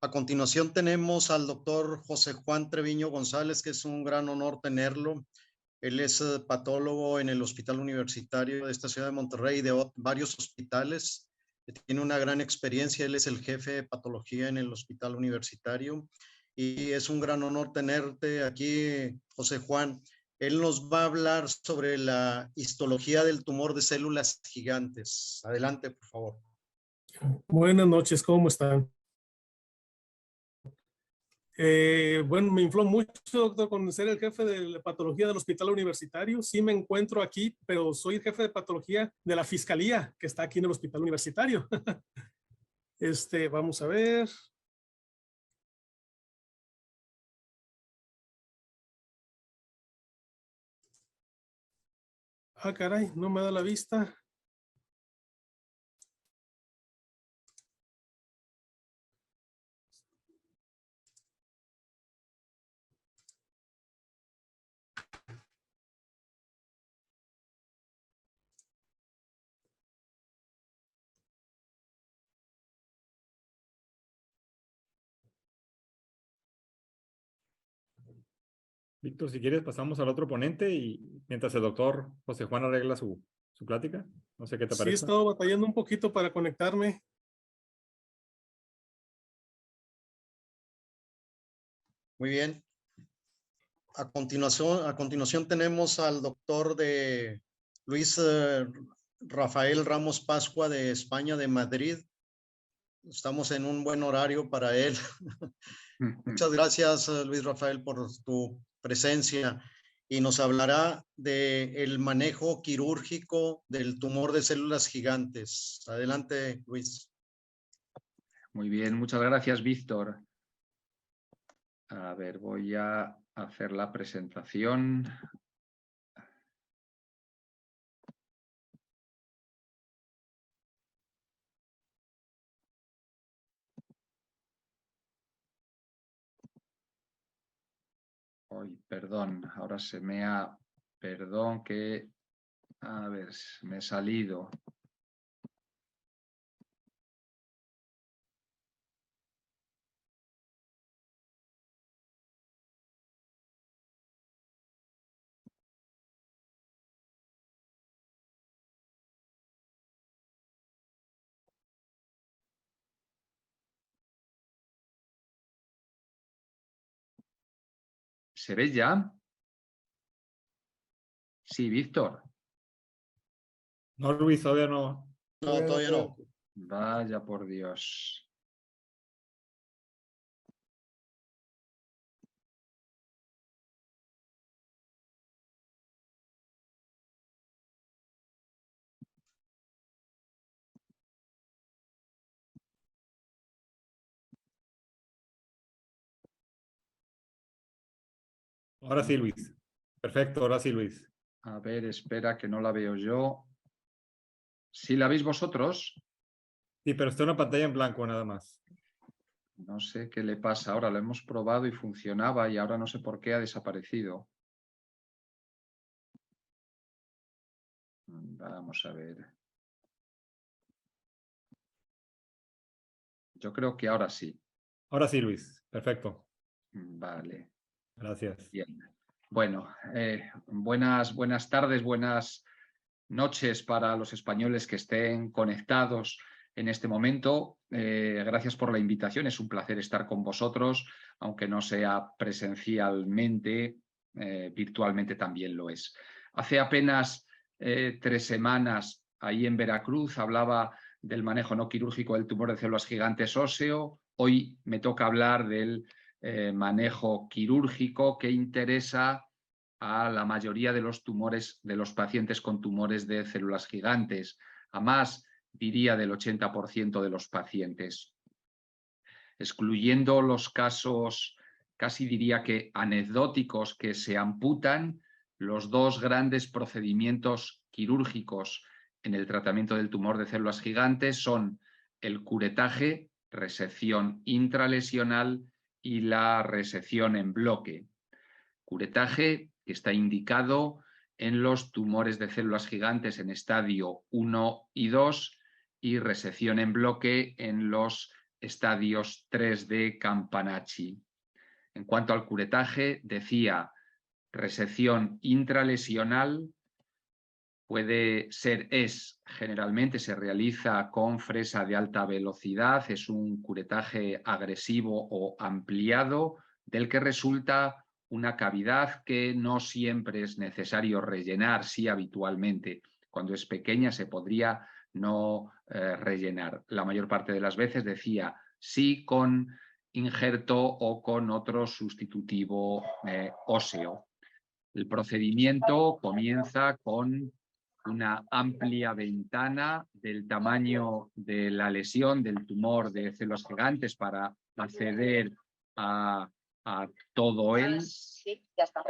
[SPEAKER 2] A continuación tenemos al doctor José Juan Treviño González, que es un gran honor tenerlo. Él es patólogo en el Hospital Universitario de esta ciudad de Monterrey y de varios hospitales. Tiene una gran experiencia. Él es el jefe de patología en el Hospital Universitario. Y es un gran honor tenerte aquí, José Juan. Él nos va a hablar sobre la histología del tumor de células gigantes. Adelante, por favor.
[SPEAKER 6] Buenas noches, ¿cómo están? Bueno, me infló mucho, doctor, con ser el jefe de patología del Hospital Universitario. Sí me encuentro aquí, pero soy el jefe de patología de la Fiscalía, que está aquí en el Hospital Universitario. Vamos a ver. Ah, caray, no me da la vista.
[SPEAKER 1] Víctor, si quieres, pasamos al otro ponente y mientras el doctor José Juan arregla su plática. No sé qué te
[SPEAKER 6] Sí, he
[SPEAKER 1] parece.
[SPEAKER 6] estado batallando un poquito para conectarme.
[SPEAKER 2] Muy bien. A continuación tenemos al doctor Luis Rafael Ramos Pascua, de España, de Madrid. Estamos en un buen horario para él. Muchas gracias, Luis Rafael, por tu presencia, y nos hablará del manejo quirúrgico del tumor de células gigantes. Adelante, Luis.
[SPEAKER 7] Muy bien, muchas gracias, Víctor. A ver, voy a hacer la presentación. Ay, perdón, ahora se me ha... Perdón que... A ver, me he salido. ¿Se ve ya? Sí, Víctor.
[SPEAKER 1] No, Luis, todavía no.
[SPEAKER 2] No, todavía no.
[SPEAKER 7] Vaya por Dios.
[SPEAKER 1] Ahora sí, Luis. Perfecto, ahora sí, Luis.
[SPEAKER 7] A ver, espera que no la veo yo. ¿Sí la veis vosotros?
[SPEAKER 1] Sí, pero está una pantalla en blanco nada más.
[SPEAKER 7] No sé qué le pasa ahora. Lo hemos probado y funcionaba y ahora no sé por qué ha desaparecido. Vamos a ver. Yo creo que ahora sí.
[SPEAKER 1] Ahora sí, Luis. Perfecto.
[SPEAKER 7] Vale.
[SPEAKER 1] Gracias.
[SPEAKER 7] Bien. Bueno, buenas tardes, buenas noches para los españoles que estén conectados en este momento. Gracias por la invitación. Es un placer estar con vosotros, aunque no sea presencialmente, virtualmente también lo es. Hace apenas 3 semanas, ahí en Veracruz, hablaba del manejo no quirúrgico del tumor de células gigantes óseo. Hoy me toca hablar del manejo quirúrgico que interesa a la mayoría de los tumores, de los pacientes con tumores de células gigantes, a más, diría, del 80% de los pacientes. Excluyendo los casos, casi diría que anecdóticos, que se amputan, los 2 grandes procedimientos quirúrgicos en el tratamiento del tumor de células gigantes son el curetaje, resección intralesional, y la resección en bloque. Curetaje que está indicado en los tumores de células gigantes en estadio 1 y 2 y resección en bloque en los estadios 3 de Campanacci. En cuanto al curetaje, decía resección intralesional, generalmente se realiza con fresa de alta velocidad, es un curetaje agresivo o ampliado del que resulta una cavidad que no siempre es necesario rellenar, sí habitualmente. Cuando es pequeña se podría no rellenar. La mayor parte de las veces decía sí con injerto o con otro sustitutivo óseo. El procedimiento comienza con una amplia ventana del tamaño de la lesión del tumor de células gigantes para acceder a todo él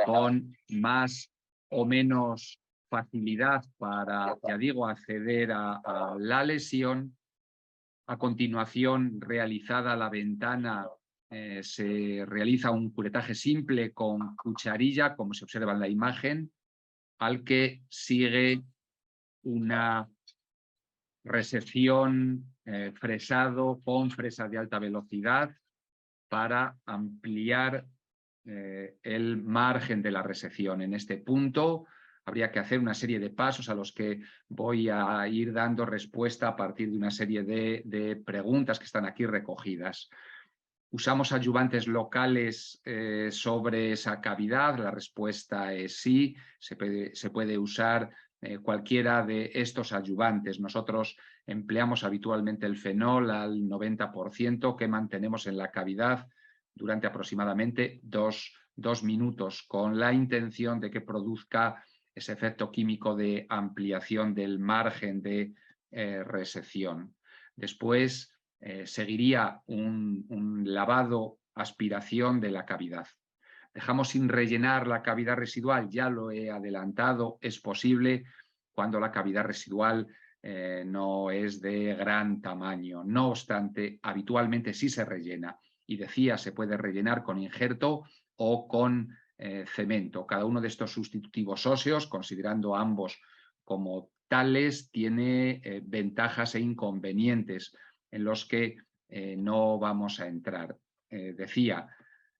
[SPEAKER 7] con más o menos facilidad para, ya digo, acceder a la lesión. A continuación, realizada la ventana, se realiza un curetaje simple con cucharilla, como se observa en la imagen, al que sigue una resección fresado con fresa de alta velocidad para ampliar el margen de la resección. En este punto habría que hacer una serie de pasos a los que voy a ir dando respuesta a partir de una serie de preguntas que están aquí recogidas. ¿Usamos adyuvantes locales sobre esa cavidad? La respuesta es sí, se puede usar cualquiera de estos adyuvantes. Nosotros empleamos habitualmente el fenol al 90% que mantenemos en la cavidad durante aproximadamente dos minutos, con la intención de que produzca ese efecto químico de ampliación del margen de resección. Después seguiría un lavado, aspiración de la cavidad. Dejamos sin rellenar la cavidad residual, ya lo he adelantado, es posible cuando la cavidad residual no es de gran tamaño. No obstante, habitualmente sí se rellena. Y decía, se puede rellenar con injerto o con cemento. Cada uno de estos sustitutivos óseos, considerando ambos como tales, tiene ventajas e inconvenientes en los que no vamos a entrar. Decía,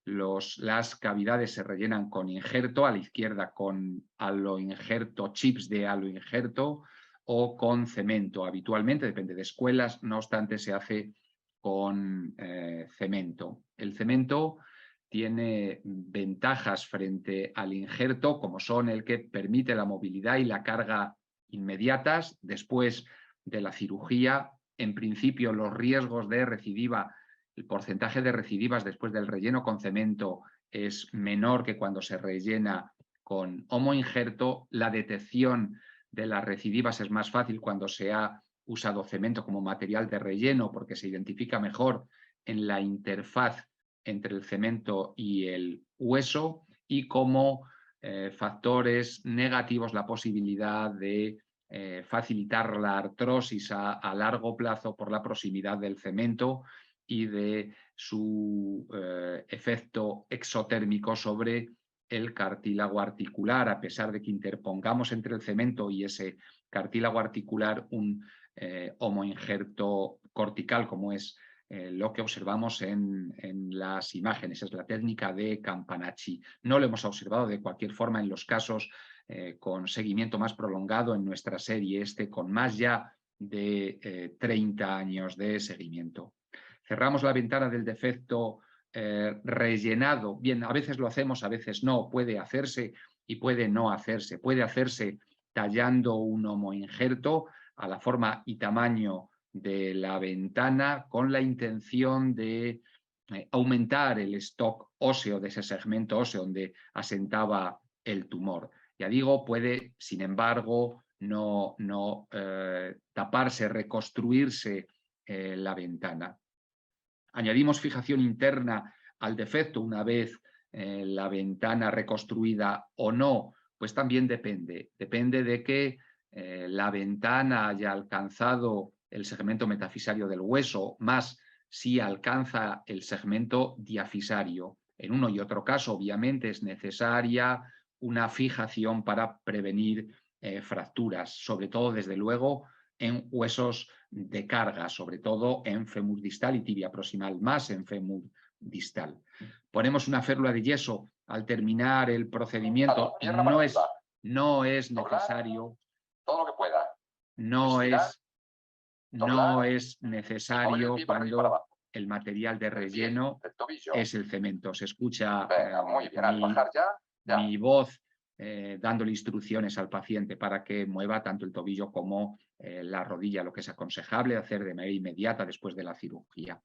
[SPEAKER 7] las cavidades se rellenan con injerto, a la izquierda con aloinjerto, chips de aloinjerto, o con cemento. Habitualmente, depende de escuelas, no obstante se hace con cemento. El cemento tiene ventajas frente al injerto, como son el que permite la movilidad y la carga inmediatas después de la cirugía. En principio, los riesgos de recidiva, el porcentaje de recidivas después del relleno con cemento es menor que cuando se rellena con homoinjerto. La detección de las recidivas es más fácil cuando se ha usado cemento como material de relleno, porque se identifica mejor en la interfaz entre el cemento y el hueso, y como factores negativos la posibilidad de facilitar la artrosis a largo plazo por la proximidad del cemento y de su efecto exotérmico sobre el cartílago articular, a pesar de que interpongamos entre el cemento y ese cartílago articular un homoinjerto cortical, como es lo que observamos en las imágenes. Es la técnica de Campanacci. No lo hemos observado de cualquier forma en los casos con seguimiento más prolongado en nuestra serie, con más ya de 30 años de seguimiento. Cerramos la ventana del defecto rellenado. Bien, a veces lo hacemos, a veces no. Puede hacerse y puede no hacerse. Puede hacerse tallando un homoinjerto a la forma y tamaño de la ventana con la intención de aumentar el stock óseo de ese segmento óseo donde asentaba el tumor. Ya digo, puede, sin embargo, no taparse, reconstruirse la ventana. Añadimos fijación interna al defecto una vez la ventana reconstruida o no, pues también depende. Depende de que la ventana haya alcanzado el segmento metafisario del hueso, más si alcanza el segmento diafisario. En uno y otro caso, obviamente, es necesaria una fijación para prevenir fracturas, sobre todo, desde luego, en huesos de carga, sobre todo en fémur distal y tibia proximal, más en fémur distal. Ponemos una férula de yeso al terminar el procedimiento. No es necesario. Todo lo que pueda. No es necesario cuando el material de relleno es el cemento. Se escucha mi voz dándole instrucciones al paciente para que mueva tanto el tobillo como la rodilla, lo que es aconsejable hacer de manera inmediata después de la cirugía.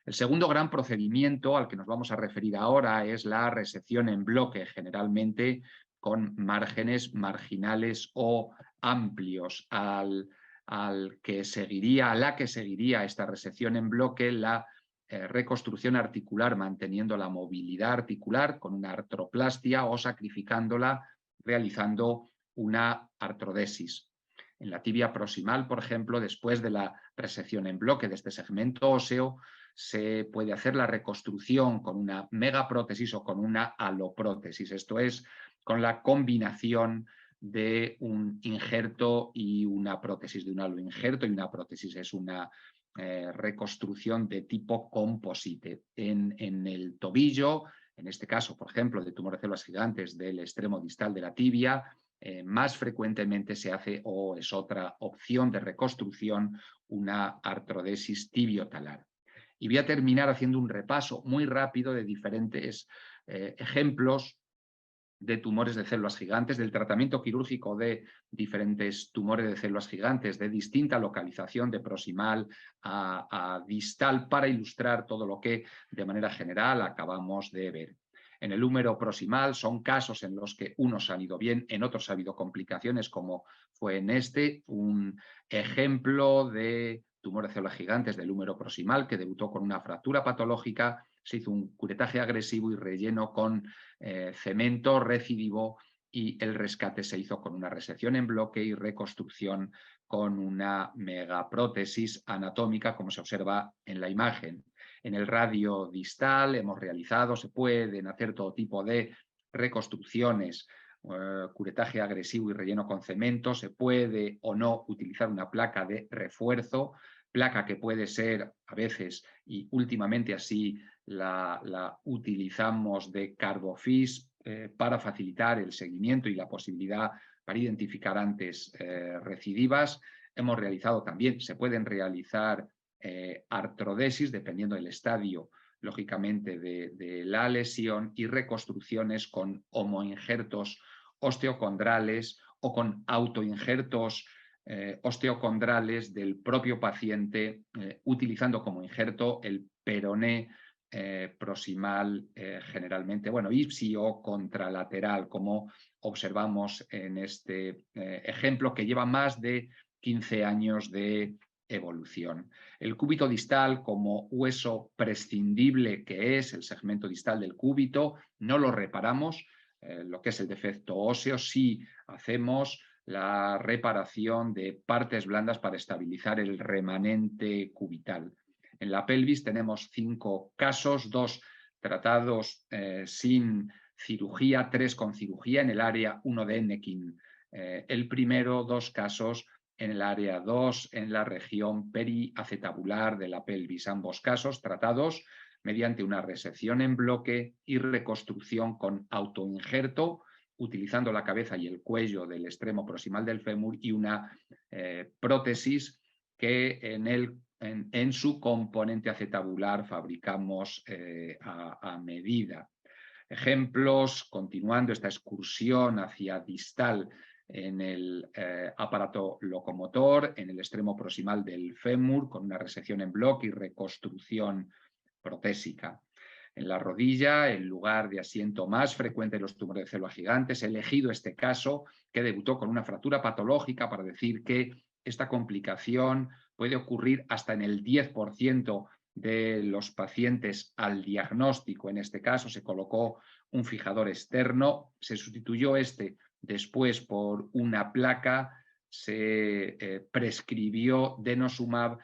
[SPEAKER 7] El segundo gran procedimiento al que nos vamos a referir ahora es la resección en bloque, generalmente con márgenes marginales o amplios. A la que seguiría esta resección en bloque, la reconstrucción articular, manteniendo la movilidad articular con una artroplastia o sacrificándola realizando una artrodesis. En la tibia proximal, por ejemplo, después de la resección en bloque de este segmento óseo, se puede hacer la reconstrucción con una megaprótesis o con una aloprótesis, esto es, con la combinación de un injerto y una prótesis, de un aloinjerto y una prótesis. Es una reconstrucción de tipo composite. En el tobillo, en este caso, por ejemplo, de tumor de células gigantes del extremo distal de la tibia, más frecuentemente se hace, o es otra opción de reconstrucción, una artrodesis tibiotalar. Y voy a terminar haciendo un repaso muy rápido de diferentes ejemplos de tumores de células gigantes, del tratamiento quirúrgico de diferentes tumores de células gigantes de distinta localización, de proximal a distal, para ilustrar todo lo que de manera general acabamos de ver. En el húmero proximal son casos en los que unos han ido bien, en otros ha habido complicaciones, como fue en un ejemplo de tumor de células gigantes del húmero proximal que debutó con una fractura patológica. Se hizo un curetaje agresivo y relleno con cemento recidivo, y el rescate se hizo con una resección en bloque y reconstrucción con una megaprótesis anatómica, como se observa en la imagen. En el radio distal se pueden hacer todo tipo de reconstrucciones, curetaje agresivo y relleno con cemento. Se puede o no utilizar una placa de refuerzo, placa que puede ser a veces, y últimamente así la utilizamos, de Carbofix, para facilitar el seguimiento y la posibilidad para identificar antes recidivas. Hemos realizado también, se pueden realizar artrodesis dependiendo del estadio, lógicamente, de la lesión, y reconstrucciones con homoinjertos osteocondrales o con autoinjertos osteocondrales del propio paciente, utilizando como injerto el peroné proximal, generalmente, ipsi o contralateral, como observamos en este ejemplo, que lleva más de 15 años de evolución. El cúbito distal, como hueso prescindible que es el segmento distal del cúbito, no lo reparamos. lo que es el defecto óseo, sí hacemos la reparación de partes blandas para estabilizar el remanente cubital. En la pelvis tenemos 5 casos, 2 tratados sin cirugía, 3 con cirugía en el área 1 de Ennequin. El primero, 2 casos en el área 2, en la región periacetabular de la pelvis. Ambos casos tratados mediante una resección en bloque y reconstrucción con autoinjerto, utilizando la cabeza y el cuello del extremo proximal del fémur y una prótesis que en su componente acetabular fabricamos a medida. Ejemplos, continuando esta excursión hacia distal en el aparato locomotor, en el extremo proximal del fémur, con una resección en bloque y reconstrucción protésica. En la rodilla, el lugar de asiento más frecuente de los tumores de células gigantes, he elegido este caso que debutó con una fractura patológica para decir que esta complicación puede ocurrir hasta en el 10% de los pacientes al diagnóstico. En este caso se colocó un fijador externo, se sustituyó después por una placa, se prescribió denosumab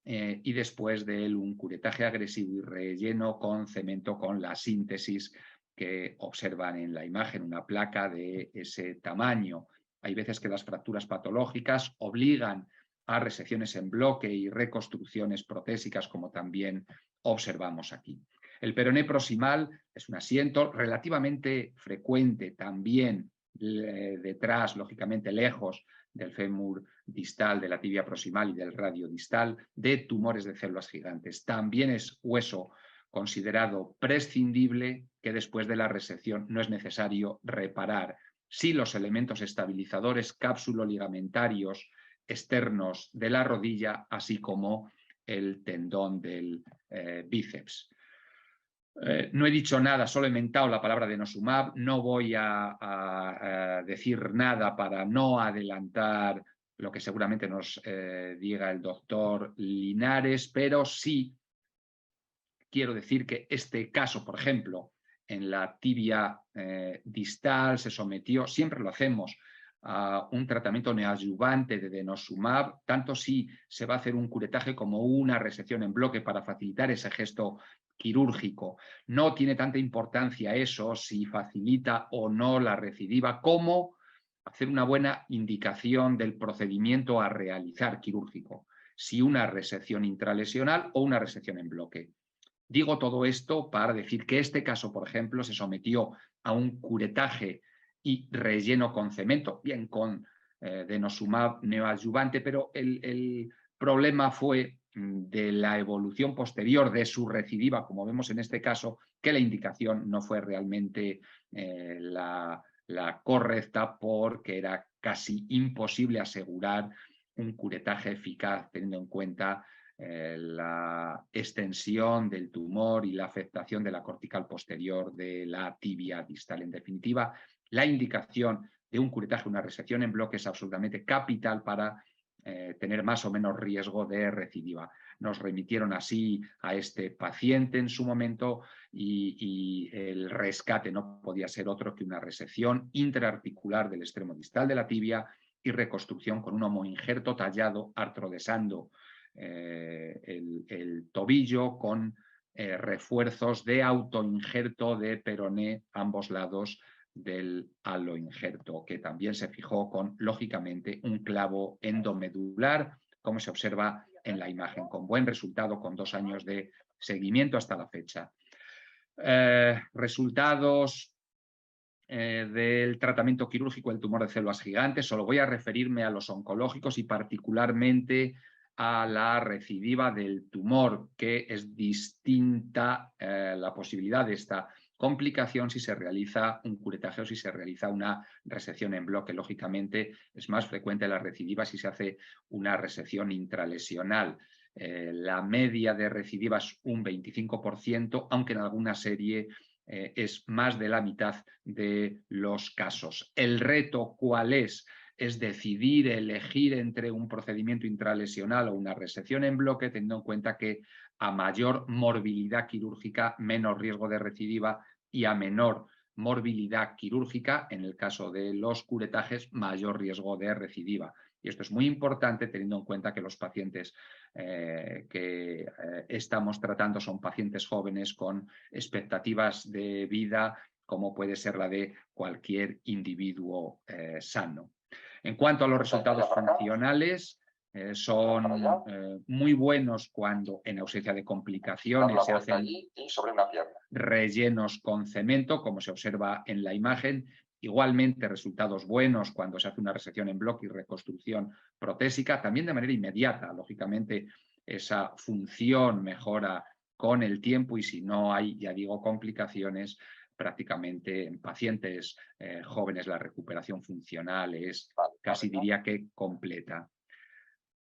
[SPEAKER 7] y después de él un curetaje agresivo y relleno con cemento con la síntesis que observan en la imagen, una placa de ese tamaño. Hay veces que las fracturas patológicas obligan a resecciones en bloque y reconstrucciones protésicas, como también observamos aquí. El peroné proximal es un asiento relativamente frecuente también detrás, lógicamente lejos del fémur distal, de la tibia proximal y del radio distal, de tumores de células gigantes. También es hueso considerado prescindible que después de la resección no es necesario reparar si los elementos estabilizadores cápsulo-ligamentarios externos de la rodilla, así como el tendón del bíceps. No he dicho nada, solo he mentado la palabra denosumab. No voy a decir nada para no adelantar lo que seguramente nos diga el doctor Linares, pero sí quiero decir que este caso, por ejemplo, en la tibia distal se sometió, siempre lo hacemos, a un tratamiento neoadyuvante de denosumab, tanto si se va a hacer un curetaje como una resección en bloque para facilitar ese gesto quirúrgico. No tiene tanta importancia eso, si facilita o no la recidiva, como hacer una buena indicación del procedimiento a realizar quirúrgico, si una resección intralesional o una resección en bloque. Digo todo esto para decir que este caso, por ejemplo, se sometió a un curetaje y relleno con cemento, bien con denosumab neoadyuvante, pero el problema fue de la evolución posterior de su recidiva, como vemos en este caso, que la indicación no fue realmente la correcta, porque era casi imposible asegurar un curetaje eficaz teniendo en cuenta la extensión del tumor y la afectación de la cortical posterior de la tibia distal. En definitiva, la indicación de un curetaje, una resección en bloque es absolutamente capital para tener más o menos riesgo de recidiva. Nos remitieron así a este paciente en su momento y el rescate no podía ser otro que una resección intraarticular del extremo distal de la tibia y reconstrucción con un homoinjerto tallado artrodesando el tobillo con refuerzos de autoinjerto de peroné ambos lados del aloinjerto, que también se fijó con, lógicamente, un clavo endomedular, como se observa en la imagen, con buen resultado, con 2 años de seguimiento hasta la fecha. Resultados del tratamiento quirúrgico del tumor de células gigantes. Solo voy a referirme a los oncológicos y particularmente a la recidiva del tumor, que es distinta la posibilidad de esta complicación si se realiza un curetaje o si se realiza una resección en bloque. Lógicamente es más frecuente la recidiva si se hace una resección intralesional. La media de recidiva es un 25%, aunque en alguna serie es más de la mitad de los casos. ¿El reto cuál es? Es decidir, elegir entre un procedimiento intralesional o una resección en bloque, teniendo en cuenta que a mayor morbilidad quirúrgica, menos riesgo de recidiva, y a menor morbilidad quirúrgica, en el caso de los curetajes, mayor riesgo de recidiva. Y esto es muy importante teniendo en cuenta que los pacientes que estamos tratando son pacientes jóvenes con expectativas de vida como puede ser la de cualquier individuo sano. En cuanto a los resultados funcionales, son muy buenos cuando en ausencia de complicaciones se hacen rellenos con cemento, como se observa en la imagen. Igualmente resultados buenos cuando se hace una resección en bloque y reconstrucción protésica, también de manera inmediata. Lógicamente esa función mejora con el tiempo y si no hay, ya digo, complicaciones, prácticamente en pacientes jóvenes la recuperación funcional es casi diría que completa.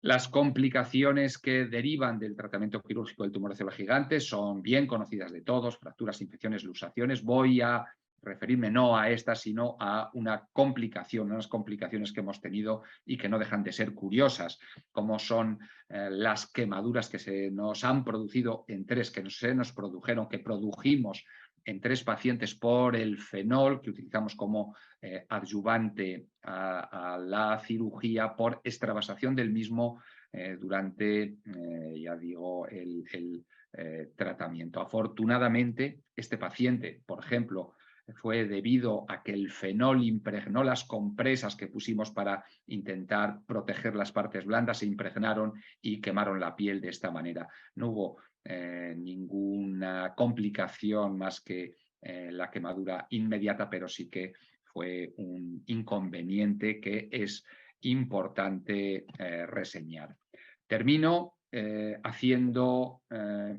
[SPEAKER 7] Las complicaciones que derivan del tratamiento quirúrgico del tumor de células gigantes son bien conocidas de todos, fracturas, infecciones, luxaciones. Voy a referirme no a estas, sino a una complicación, unas complicaciones que hemos tenido y que no dejan de ser curiosas, como son las quemaduras que se nos han producido en tres, que produjimos en 3 pacientes por el fenol que utilizamos como adyuvante a la cirugía por extravasación del mismo durante, ya digo, el tratamiento. Afortunadamente, este paciente, por ejemplo, fue debido a que el fenol impregnó las compresas que pusimos para intentar proteger las partes blandas, se impregnaron y quemaron la piel de esta manera. No hubo ninguna complicación más que la quemadura inmediata, pero sí que fue un inconveniente que es importante reseñar. Termino haciendo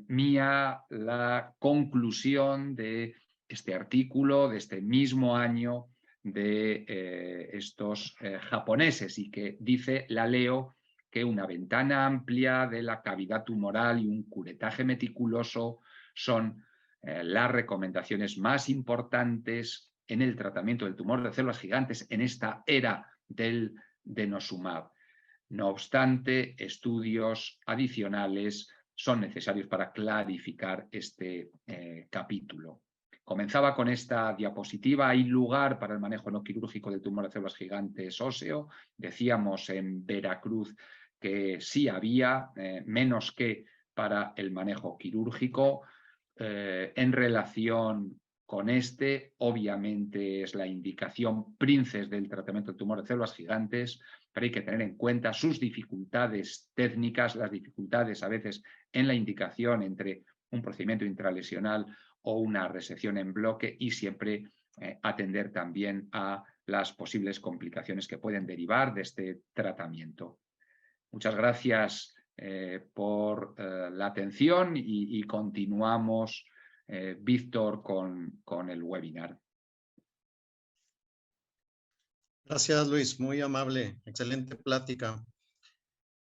[SPEAKER 7] mía la conclusión de este artículo, de este mismo año, de estos japoneses, y que dice, la leo, que una ventana amplia de la cavidad tumoral y un curetaje meticuloso son las recomendaciones más importantes en el tratamiento del tumor de células gigantes en esta era del denosumab. No obstante, estudios adicionales son necesarios para clarificar este capítulo. Comenzaba con esta diapositiva. Hay lugar para el manejo no quirúrgico del tumor de células gigantes óseo. Decíamos en Veracruz que sí había, menos que para el manejo quirúrgico. En relación con este, obviamente es la indicación princes del tratamiento del tumor de células gigantes, pero hay que tener en cuenta sus dificultades técnicas, las dificultades a veces en la indicación entre un procedimiento intralesional o una resección en bloque y siempre atender también a las posibles complicaciones que pueden derivar de este tratamiento. Muchas gracias por la atención y continuamos, Víctor, con el webinar.
[SPEAKER 2] Gracias, Luis. Muy amable. Excelente plática.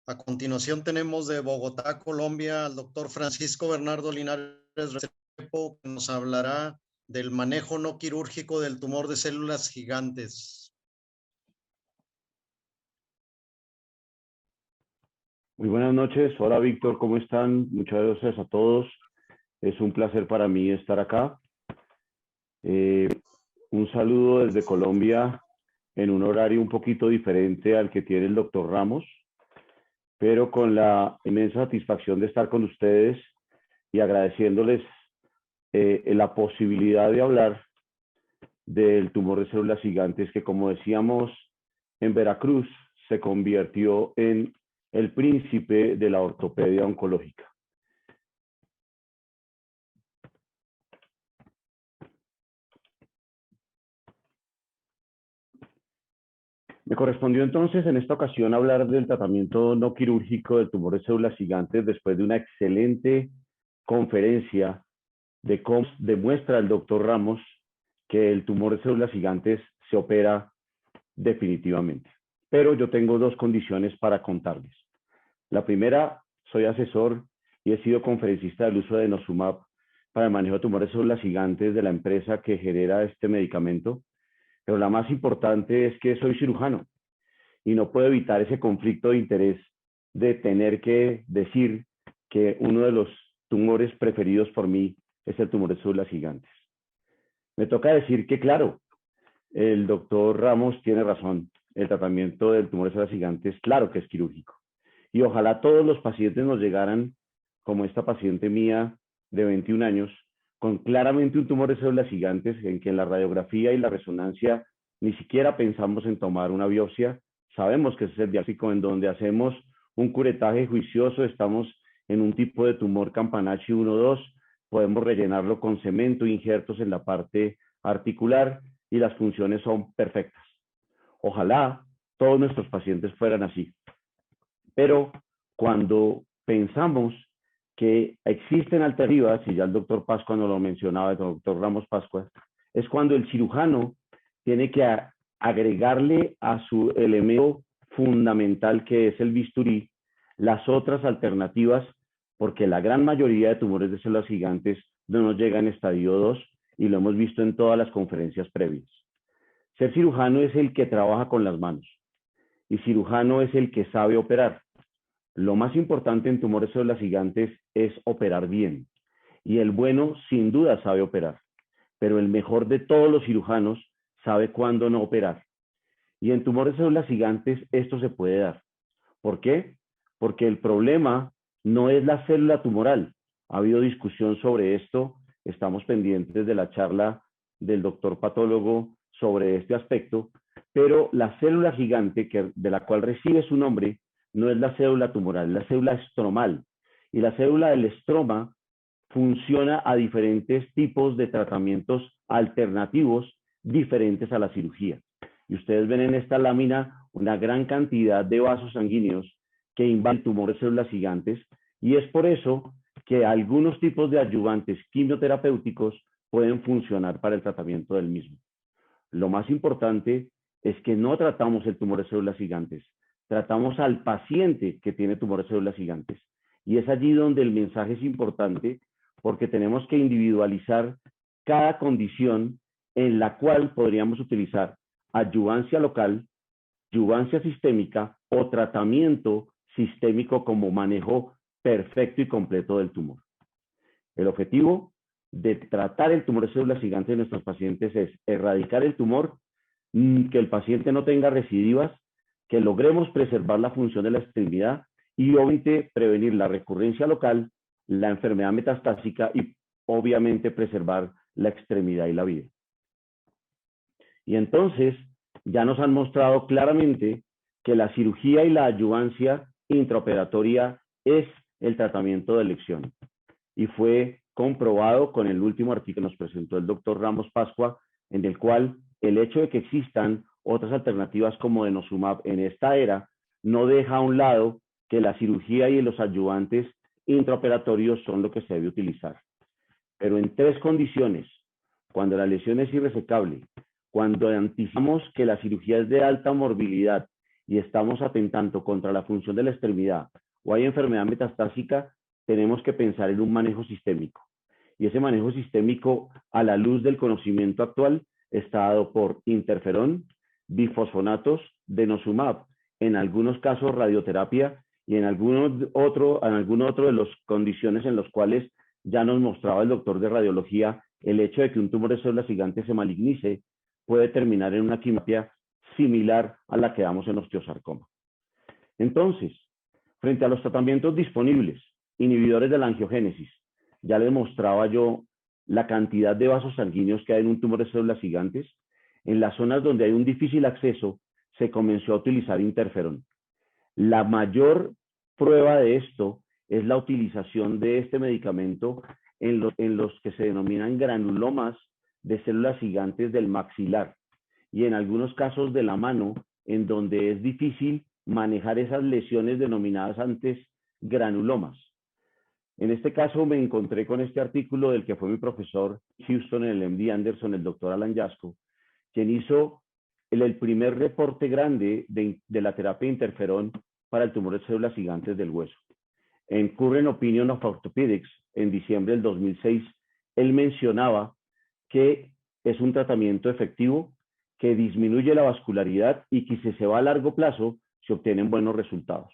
[SPEAKER 2] A continuación tenemos de Bogotá, Colombia, al doctor Francisco Bernardo Linares Restrepo, que nos hablará del manejo no quirúrgico del tumor de células gigantes.
[SPEAKER 8] Muy buenas noches. Hola, Víctor, ¿cómo están? Muchas gracias a todos. Es un placer para mí estar acá. Un saludo desde Colombia en un horario un poquito diferente al que tiene el doctor Ramos, pero con la inmensa satisfacción de estar con ustedes y agradeciéndoles la posibilidad de hablar del tumor de células gigantes que, como decíamos, en Veracruz se convirtió en el príncipe de la ortopedia oncológica. Me correspondió entonces en esta ocasión hablar del tratamiento no quirúrgico del tumor de células gigantes después de una excelente conferencia de cómo demuestra el doctor Ramos que el tumor de células gigantes se opera definitivamente. Pero yo tengo 2 condiciones para contarles. La primera, soy asesor y he sido conferencista del uso de denosumab para el manejo de tumores de células gigantes de la empresa que genera este medicamento. Pero la más importante es que soy cirujano y no puedo evitar ese conflicto de interés de tener que decir que uno de los tumores preferidos por mí es el tumor de células gigantes. Me toca decir que, claro, el doctor Ramos tiene razón. El tratamiento del tumor de células gigantes, claro que es quirúrgico. Y ojalá todos los pacientes nos llegaran, como esta paciente mía de 21 años, con claramente un tumor de células gigantes en que en la radiografía y la resonancia ni siquiera pensamos en tomar una biopsia. Sabemos que ese es el diagnóstico en donde hacemos un curetaje juicioso, estamos en un tipo de tumor Campanachi 1-2, podemos rellenarlo con cemento, injertos en la parte articular y las funciones son perfectas. Ojalá todos nuestros pacientes fueran así. Pero cuando pensamos que existen alternativas, y ya el doctor Pascua nos lo mencionaba, el doctor Ramos Pascua, es cuando el cirujano tiene que agregarle a su elemento fundamental, que es el bisturí, las otras alternativas, porque la gran mayoría de tumores de células gigantes no nos llegan en estadio 2 y lo hemos visto en todas las conferencias previas. Ser cirujano es el que trabaja con las manos y cirujano es el que sabe operar. Lo más importante en tumores de células gigantes es operar bien. Y el bueno, sin duda, sabe operar. Pero el mejor de todos los cirujanos sabe cuándo no operar. Y en tumores de células gigantes esto se puede dar. ¿Por qué? Porque el problema no es la célula tumoral. Ha habido discusión sobre esto. Estamos pendientes de la charla del doctor patólogo sobre este aspecto. Pero la célula gigante, de la cual recibe su nombre, no es la célula tumoral, es la célula estromal. Y la célula del estroma funciona a diferentes tipos de tratamientos alternativos diferentes a la cirugía. Y ustedes ven en esta lámina una gran cantidad de vasos sanguíneos que invaden tumores de células gigantes, y es por eso que algunos tipos de adyuvantes quimioterapéuticos pueden funcionar para el tratamiento del mismo. Lo más importante es que no tratamos el tumor de células gigantes, tratamos al paciente que tiene tumor de células gigantes. Y es allí donde el mensaje es importante, porque tenemos que individualizar cada condición en la cual podríamos utilizar adyuvancia local, adyuvancia sistémica o tratamiento sistémico como manejo perfecto y completo del tumor. El objetivo de tratar el tumor de células gigantes de nuestros pacientes es erradicar el tumor, que el paciente no tenga recidivas, que logremos preservar la función de la extremidad y obviamente prevenir la recurrencia local, la enfermedad metastásica y obviamente preservar la extremidad y la vida. Y entonces ya nos han mostrado claramente que la cirugía y la adyuvancia intraoperatoria es el tratamiento de elección. Y fue comprobado con el último artículo que nos presentó el doctor Ramos Pascua, en el cual el hecho de que existan otras alternativas como denosumab en esta era no deja a un lado que la cirugía y los adyuvantes intraoperatorios son lo que se debe utilizar. Pero en 3 condiciones: cuando la lesión es irresecable, cuando anticipamos que la cirugía es de alta morbilidad y estamos atentando contra la función de la extremidad o hay enfermedad metastásica, tenemos que pensar en un manejo sistémico. Y ese manejo sistémico, a la luz del conocimiento actual, está dado por interferón, bifosfonatos, denosumab, en algunos casos radioterapia y en algún otro de las condiciones en las cuales ya nos mostraba el doctor de radiología el hecho de que un tumor de células gigantes se malignice puede terminar en una quimioterapia similar a la que damos en osteosarcoma. Entonces, frente a los tratamientos disponibles, inhibidores de la angiogénesis, ya les mostraba yo la cantidad de vasos sanguíneos que hay en un tumor de células gigantes. En las zonas donde hay un difícil acceso, se comenzó a utilizar interferón. La mayor prueba de esto es la utilización de este medicamento en los que se denominan granulomas de células gigantes del maxilar y en algunos casos de la mano, en donde es difícil manejar esas lesiones denominadas antes granulomas. En este caso me encontré con este artículo del que fue mi profesor Houston en el MD Anderson, el doctor Alan Jasko, quien hizo el primer reporte grande de la terapia de interferón para el tumor de células gigantes del hueso. En Current Opinion of Orthopedics, en diciembre del 2006, él mencionaba que es un tratamiento efectivo, que disminuye la vascularidad y que si se va a largo plazo, se obtienen buenos resultados.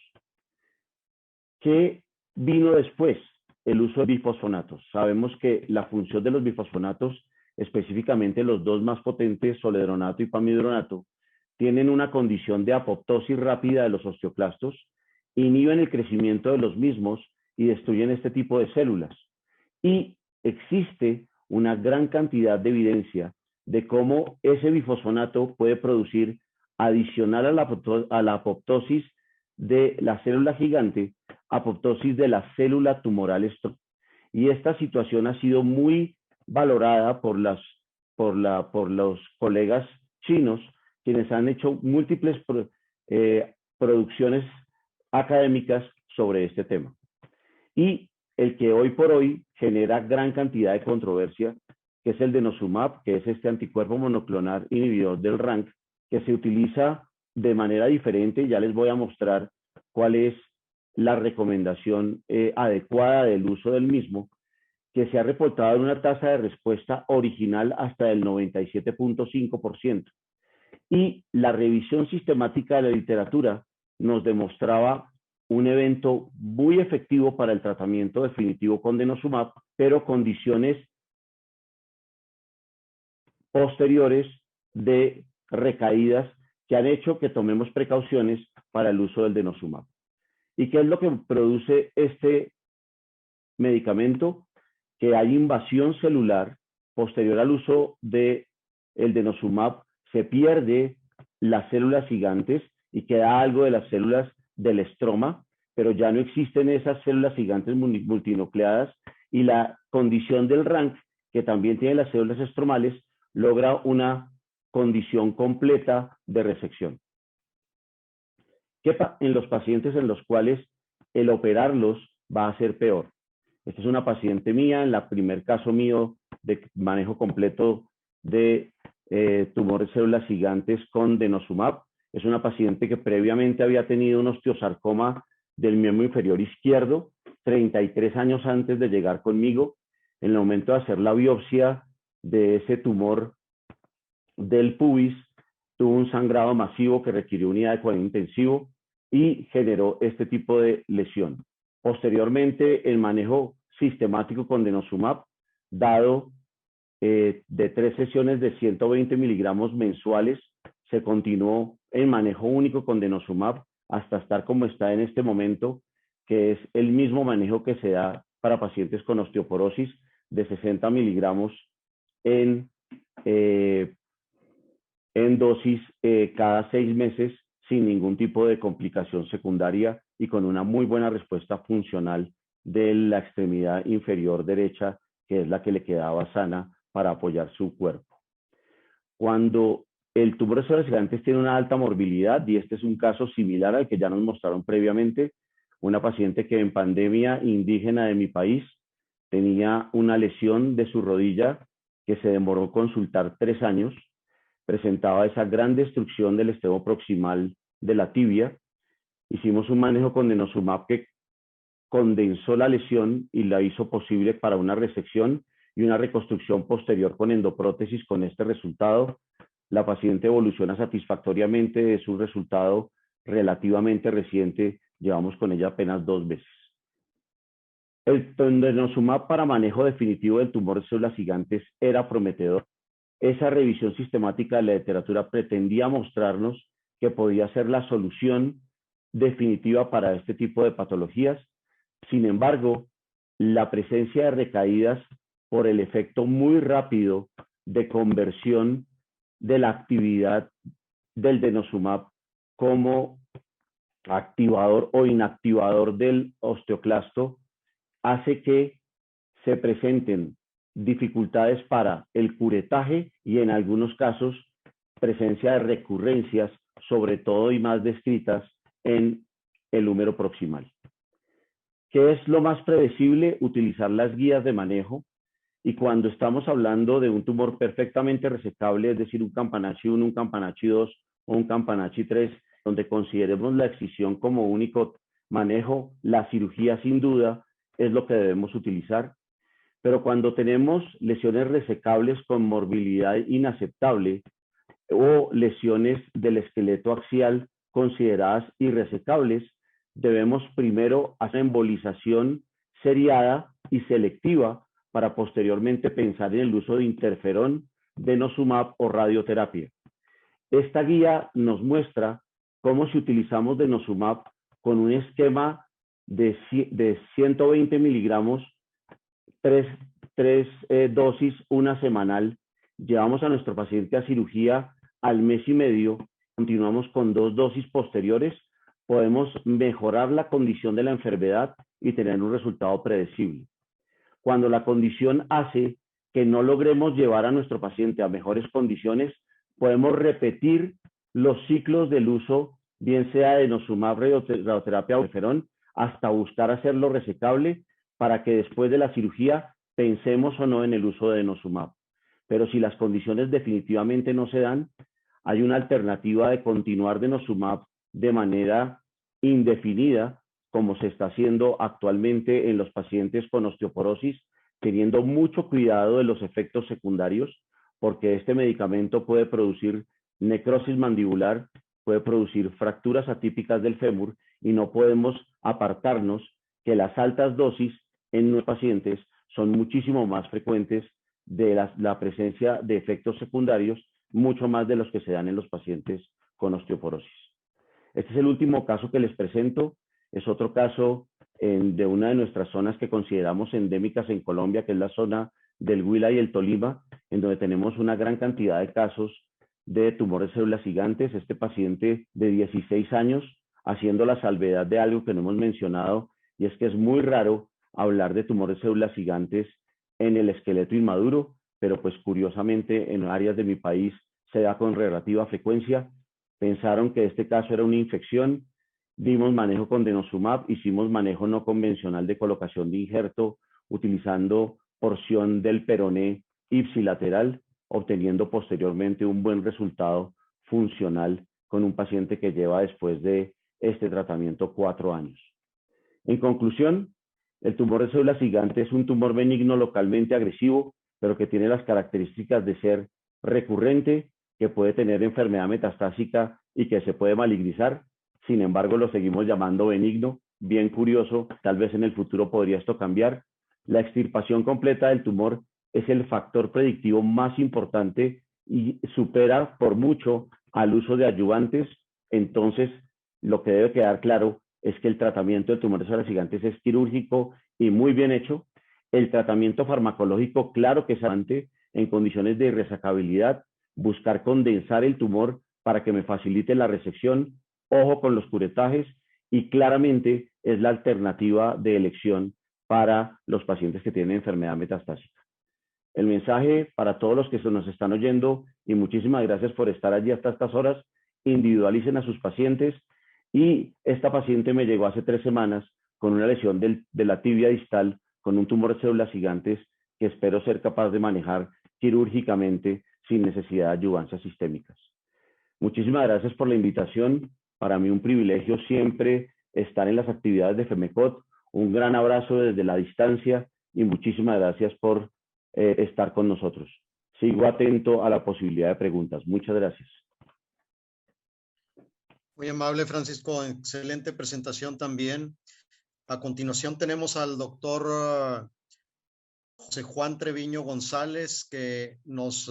[SPEAKER 8] ¿Qué vino después? El uso de bifosfonatos. Sabemos que la función de los bifosfonatos específicamente los dos más potentes, zoledronato y pamidronato, tienen una condición de apoptosis rápida de los osteoclastos, inhiben el crecimiento de los mismos y destruyen este tipo de células. Y existe una gran cantidad de evidencia de cómo ese bifosfonato puede producir, adicional a la apoptosis de la célula gigante, apoptosis de la célula tumoral estroma. Y esta situación ha sido muy valorada por los colegas chinos, quienes han hecho múltiples producciones académicas sobre este tema. Y el que hoy por hoy genera gran cantidad de controversia, que es el denosumab, que es este anticuerpo monoclonal inhibidor del RANK, que se utiliza de manera diferente. Ya les voy a mostrar cuál es la recomendación adecuada del uso del mismo, que se ha reportado en una tasa de respuesta original hasta el 97.5%. Y la revisión sistemática de la literatura nos demostraba un evento muy efectivo para el tratamiento definitivo con denosumab, pero condiciones posteriores de recaídas que han hecho que tomemos precauciones para el uso del denosumab. ¿Y qué es lo que produce este medicamento? Que hay invasión celular posterior al uso del denosumab, se pierde las células gigantes y queda algo de las células del estroma, pero ya no existen esas células gigantes multinucleadas, y la condición del RANK, que también tiene las células estromales, logra una condición completa de resección. ¿Qué pasa en los pacientes en los cuales el operarlos va a ser peor? Esta es una paciente mía, en el primer caso mío de manejo completo de tumores de células gigantes con denosumab. Es una paciente que previamente había tenido un osteosarcoma del miembro inferior izquierdo, 33 años antes de llegar conmigo. En el momento de hacer la biopsia de ese tumor del pubis, tuvo un sangrado masivo que requirió unidad de cuidado intensivo y generó este tipo de lesión. Posteriormente, el manejo sistemático con denosumab, dado de 3 sesiones de 120 miligramos mensuales, se continuó en manejo único con denosumab hasta estar como está en este momento, que es el mismo manejo que se da para pacientes con osteoporosis de 60 miligramos en dosis cada 6 meses, sin ningún tipo de complicación secundaria y con una muy buena respuesta funcional de la extremidad inferior derecha, que es la que le quedaba sana para apoyar su cuerpo. Cuando el tumor de células gigantes tiene una alta morbilidad, y este es un caso similar al que ya nos mostraron previamente, una paciente que en pandemia indígena de mi país tenía una lesión de su rodilla que se demoró consultar 3 años, presentaba esa gran destrucción del extremo proximal de la tibia. Hicimos un manejo con denosumab que condensó la lesión y la hizo posible para una resección y una reconstrucción posterior con endoprótesis. Con este resultado, la paciente evoluciona satisfactoriamente. Es un resultado relativamente reciente, llevamos con ella apenas 2 veces. El denosumab para manejo definitivo del tumor de células gigantes era prometedor. Esa revisión sistemática de la literatura pretendía mostrarnos que podía ser la solución definitiva para este tipo de patologías. Sin embargo, la presencia de recaídas por el efecto muy rápido de conversión de la actividad del denosumab como activador o inactivador del osteoclasto hace que se presenten dificultades para el curetaje y en algunos casos presencia de recurrencias, sobre todo y más descritas en el húmero proximal. ¿Qué es lo más predecible? Utilizar las guías de manejo. Y cuando estamos hablando de un tumor perfectamente resecable, es decir, un Campanachi 1, un Campanachi 2 o un Campanachi 3, donde consideremos la excisión como único manejo, la cirugía sin duda es lo que debemos utilizar. Pero cuando tenemos lesiones resecables con morbilidad inaceptable o lesiones del esqueleto axial consideradas irresecables, debemos primero hacer embolización seriada y selectiva para posteriormente pensar en el uso de interferón, denosumab o radioterapia. Esta guía nos muestra cómo si utilizamos denosumab con un esquema de 120 miligramos, tres dosis, una semanal, llevamos a nuestro paciente a cirugía al mes y medio, continuamos con 2 dosis posteriores, podemos mejorar la condición de la enfermedad y tener un resultado predecible. Cuando la condición hace que no logremos llevar a nuestro paciente a mejores condiciones, podemos repetir los ciclos del uso, bien sea de denosumab, radioterapia o interferón, hasta buscar hacerlo resecable para que después de la cirugía pensemos o no en el uso de denosumab. Pero si las condiciones definitivamente no se dan, hay una alternativa de continuar denosumab de manera indefinida, como se está haciendo actualmente en los pacientes con osteoporosis, teniendo mucho cuidado de los efectos secundarios, porque este medicamento puede producir necrosis mandibular, puede producir fracturas atípicas del fémur, y no podemos apartarnos que las altas dosis en los pacientes son muchísimo más frecuentes de la presencia de efectos secundarios, mucho más de los que se dan en los pacientes con osteoporosis. Este es el último caso que les presento. Es otro caso de una de nuestras zonas que consideramos endémicas en Colombia, que es la zona del Huila y el Tolima, en donde tenemos una gran cantidad de casos de tumores de células gigantes. Este paciente de 16 años, haciendo la salvedad de algo que no hemos mencionado, y es que es muy raro hablar de tumores de células gigantes en el esqueleto inmaduro, pero pues curiosamente en áreas de mi país se da con relativa frecuencia. Pensaron que este caso era una infección, dimos manejo con denosumab, hicimos manejo no convencional de colocación de injerto utilizando porción del peroné ipsilateral, obteniendo posteriormente un buen resultado funcional con un paciente que lleva después de este tratamiento 4 años. En conclusión, el tumor de células gigantes es un tumor benigno localmente agresivo, pero que tiene las características de ser recurrente, que puede tener enfermedad metastásica y que se puede malignizar. Sin embargo, lo seguimos llamando benigno. Bien curioso, tal vez en el futuro podría esto cambiar. La extirpación completa del tumor es el factor predictivo más importante y supera por mucho al uso de adyuvantes. Entonces, lo que debe quedar claro es que el tratamiento del tumor de células gigantes es quirúrgico y muy bien hecho. El tratamiento farmacológico, claro que es antes, en condiciones de irresecabilidad, buscar condensar el tumor para que me facilite la resección, ojo con los curetajes, y claramente es la alternativa de elección para los pacientes que tienen enfermedad metastásica. El mensaje para todos los que nos están oyendo, y muchísimas gracias por estar allí hasta estas horas, individualicen a sus pacientes. Y esta paciente me llegó hace 3 semanas con una lesión de la tibia distal, con un tumor de células gigantes que espero ser capaz de manejar quirúrgicamente sin necesidad de adyuvancias sistémicas. Muchísimas gracias por la invitación. Para mí un privilegio siempre estar en las actividades de FEMECOT. Un gran abrazo desde la distancia y muchísimas gracias por estar con nosotros. Sigo atento a la posibilidad de preguntas. Muchas gracias.
[SPEAKER 2] Muy amable, Francisco. Excelente presentación también. A continuación tenemos al doctor José Juan Treviño González, que nos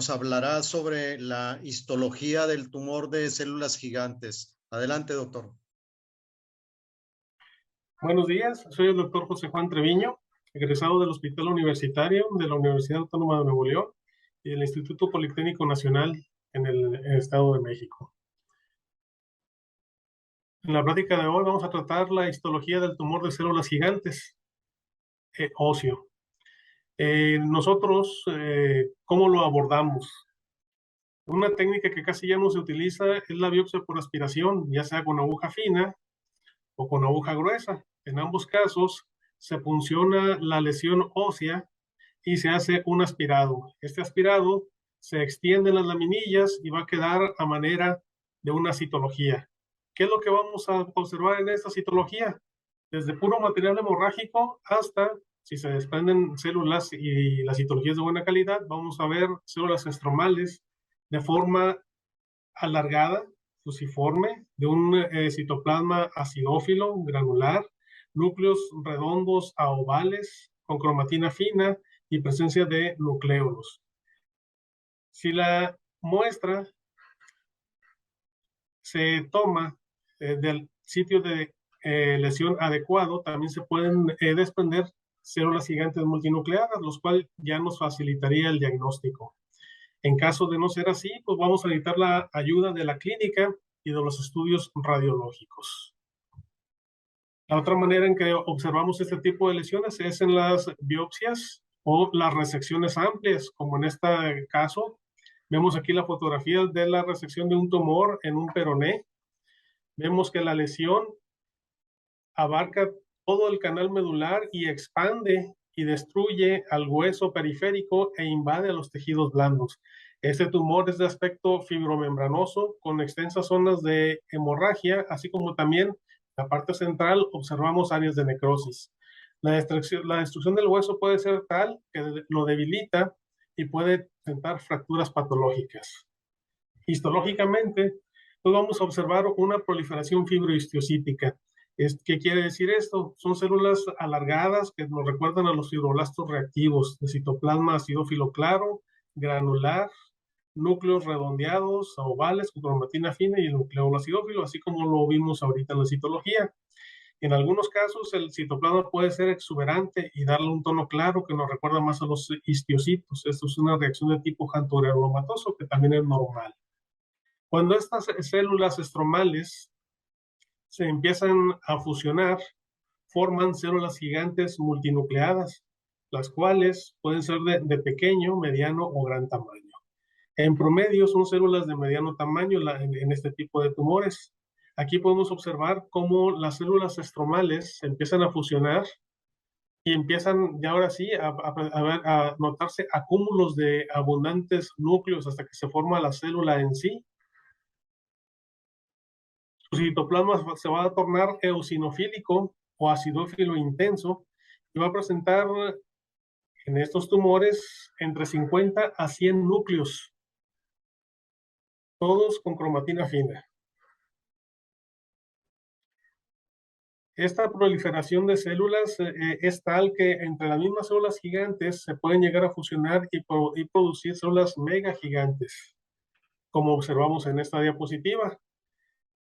[SPEAKER 2] hablará sobre la histología del tumor de células gigantes. Adelante, doctor.
[SPEAKER 6] Buenos días, soy el doctor José Juan Treviño, egresado del Hospital Universitario de la Universidad Autónoma de Nuevo León y del Instituto Politécnico Nacional en el Estado de México. En la plática de hoy vamos a tratar la histología del tumor de células gigantes óseo. Nosotros, ¿cómo lo abordamos? Una técnica que casi ya no se utiliza es la biopsia por aspiración, ya sea con aguja fina o con aguja gruesa. En ambos casos se punciona la lesión ósea y se hace un aspirado. Este aspirado se extiende en las laminillas y va a quedar a manera de una citología. ¿Qué es lo que vamos a observar en esta citología? Desde puro material hemorrágico hasta, si se desprenden células y la citología es de buena calidad, vamos a ver células estromales de forma alargada, fusiforme, de un citoplasma acidófilo, granular, núcleos redondos a ovales con cromatina fina y presencia de nucleolos. Si la muestra se toma del sitio de lesión adecuado, también se pueden desprender células gigantes multinucleadas, los cuales ya nos facilitaría el diagnóstico. En caso de no ser así, pues vamos a necesitar la ayuda de la clínica y de los estudios radiológicos. La otra manera en que observamos este tipo de lesiones es en las biopsias o las resecciones amplias, como en este caso. Vemos aquí la fotografía de la resección de un tumor en un peroné. Vemos que la lesión abarca todo el canal medular y expande y destruye al hueso periférico e invade a los tejidos blandos. Este tumor es de aspecto fibromembranoso con extensas zonas de hemorragia, así como también en la parte central observamos áreas de necrosis. La destrucción del hueso puede ser tal que lo debilita y puede presentar fracturas patológicas. Histológicamente, pues vamos a observar una proliferación fibrohistiocítica. ¿Qué quiere decir esto? Son células alargadas que nos recuerdan a los fibroblastos reactivos de citoplasma acidófilo claro, granular, núcleos redondeados, ovales, con cromatina fina y el nucleolo acidófilo, así como lo vimos ahorita en la citología. En algunos casos, el citoplasma puede ser exuberante y darle un tono claro que nos recuerda más a los histiocitos. Esto es una reacción de tipo janturelomatoso que también es normal. Cuando estas células estromales se empiezan a fusionar, forman células gigantes multinucleadas, las cuales pueden ser de pequeño, mediano o gran tamaño. En promedio son células de mediano tamaño en este tipo de tumores. Aquí podemos observar cómo las células estromales se empiezan a fusionar y empiezan ya ahora sí a notarse acúmulos de abundantes núcleos hasta que se forma la célula en sí. Su citoplasma se va a tornar eosinofílico o acidófilo intenso y va a presentar en estos tumores entre 50 a 100 núcleos, todos con cromatina fina. Esta proliferación de células es tal que entre las mismas células gigantes se pueden llegar a fusionar y producir células megagigantes, como observamos en esta diapositiva.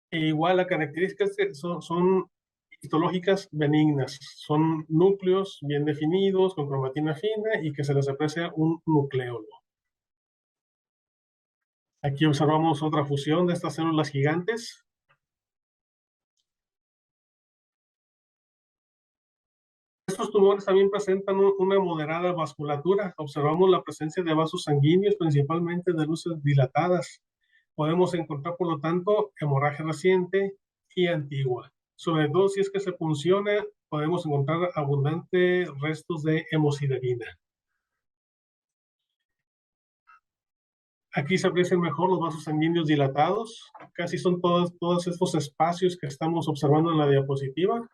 [SPEAKER 6] E igual las características son histológicas benignas, son núcleos bien definidos con cromatina fina y que se les aprecia un nucleolo. Aquí observamos otra fusión de estas células gigantes. Estos tumores también presentan una moderada vasculatura. Observamos la presencia de vasos sanguíneos, principalmente de luces dilatadas. Podemos encontrar, por lo tanto, hemorragia reciente y antigua. Sobre todo si es que se funciona, podemos encontrar abundantes restos de hemosiderina. Aquí se aprecian mejor los vasos sanguíneos dilatados. Casi son todos estos espacios que estamos observando en la diapositiva.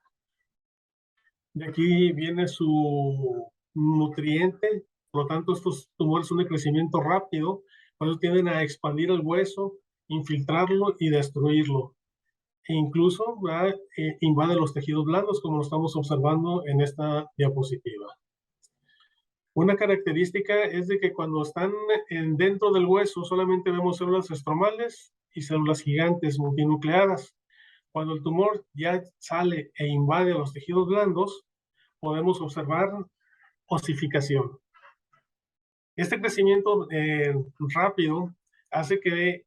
[SPEAKER 6] De aquí viene su nutriente, por lo tanto estos tumores son de crecimiento rápido, por eso tienden a expandir el hueso, infiltrarlo y destruirlo. E incluso invade los tejidos blandos, como lo estamos observando en esta diapositiva. Una característica es de que cuando están dentro del hueso solamente vemos células estromales y células gigantes multinucleadas. Cuando el tumor ya sale e invade los tejidos blandos, podemos observar osificación. Este crecimiento rápido hace que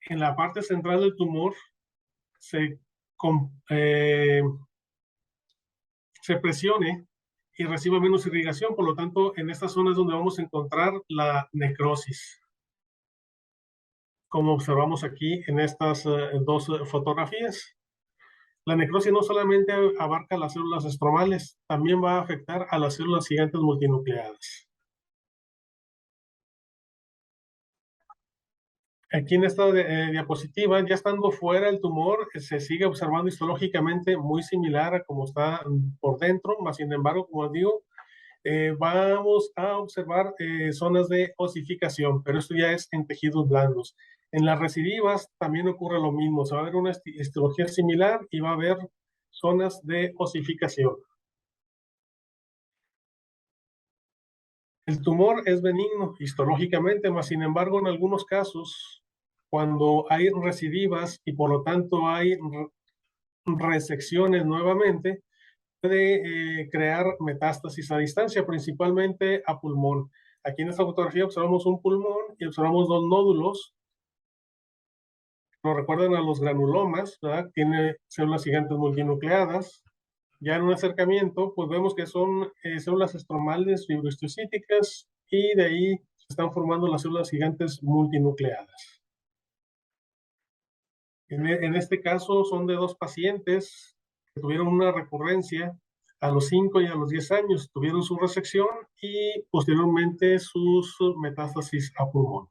[SPEAKER 6] en la parte central del tumor se presione y reciba menos irrigación, por lo tanto, en estas zonas es donde vamos a encontrar la necrosis, como observamos aquí en estas dos fotografías. La necrosis no solamente abarca las células estromales, también va a afectar a las células gigantes multinucleadas. Aquí en esta diapositiva, ya estando fuera el tumor, se sigue observando histológicamente muy similar a como está por dentro, más sin embargo, como digo, vamos a observar zonas de osificación, pero esto ya es en tejidos blandos. En las recidivas también ocurre lo mismo, se va a ver una histología similar y va a haber zonas de osificación. El tumor es benigno histológicamente, mas sin embargo en algunos casos, cuando hay recidivas y por lo tanto hay resecciones nuevamente, puede crear metástasis a distancia, principalmente a pulmón. Aquí en esta fotografía observamos un pulmón y observamos dos nódulos. Nos recuerdan a los granulomas, ¿verdad? Tiene células gigantes multinucleadas. Ya en un acercamiento, pues vemos que son células estromales fibrohistocíticas y de ahí se están formando las células gigantes multinucleadas. En este caso son de dos pacientes que tuvieron una recurrencia a los 5 y a los 10 años, tuvieron su resección y posteriormente sus metástasis a pulmón.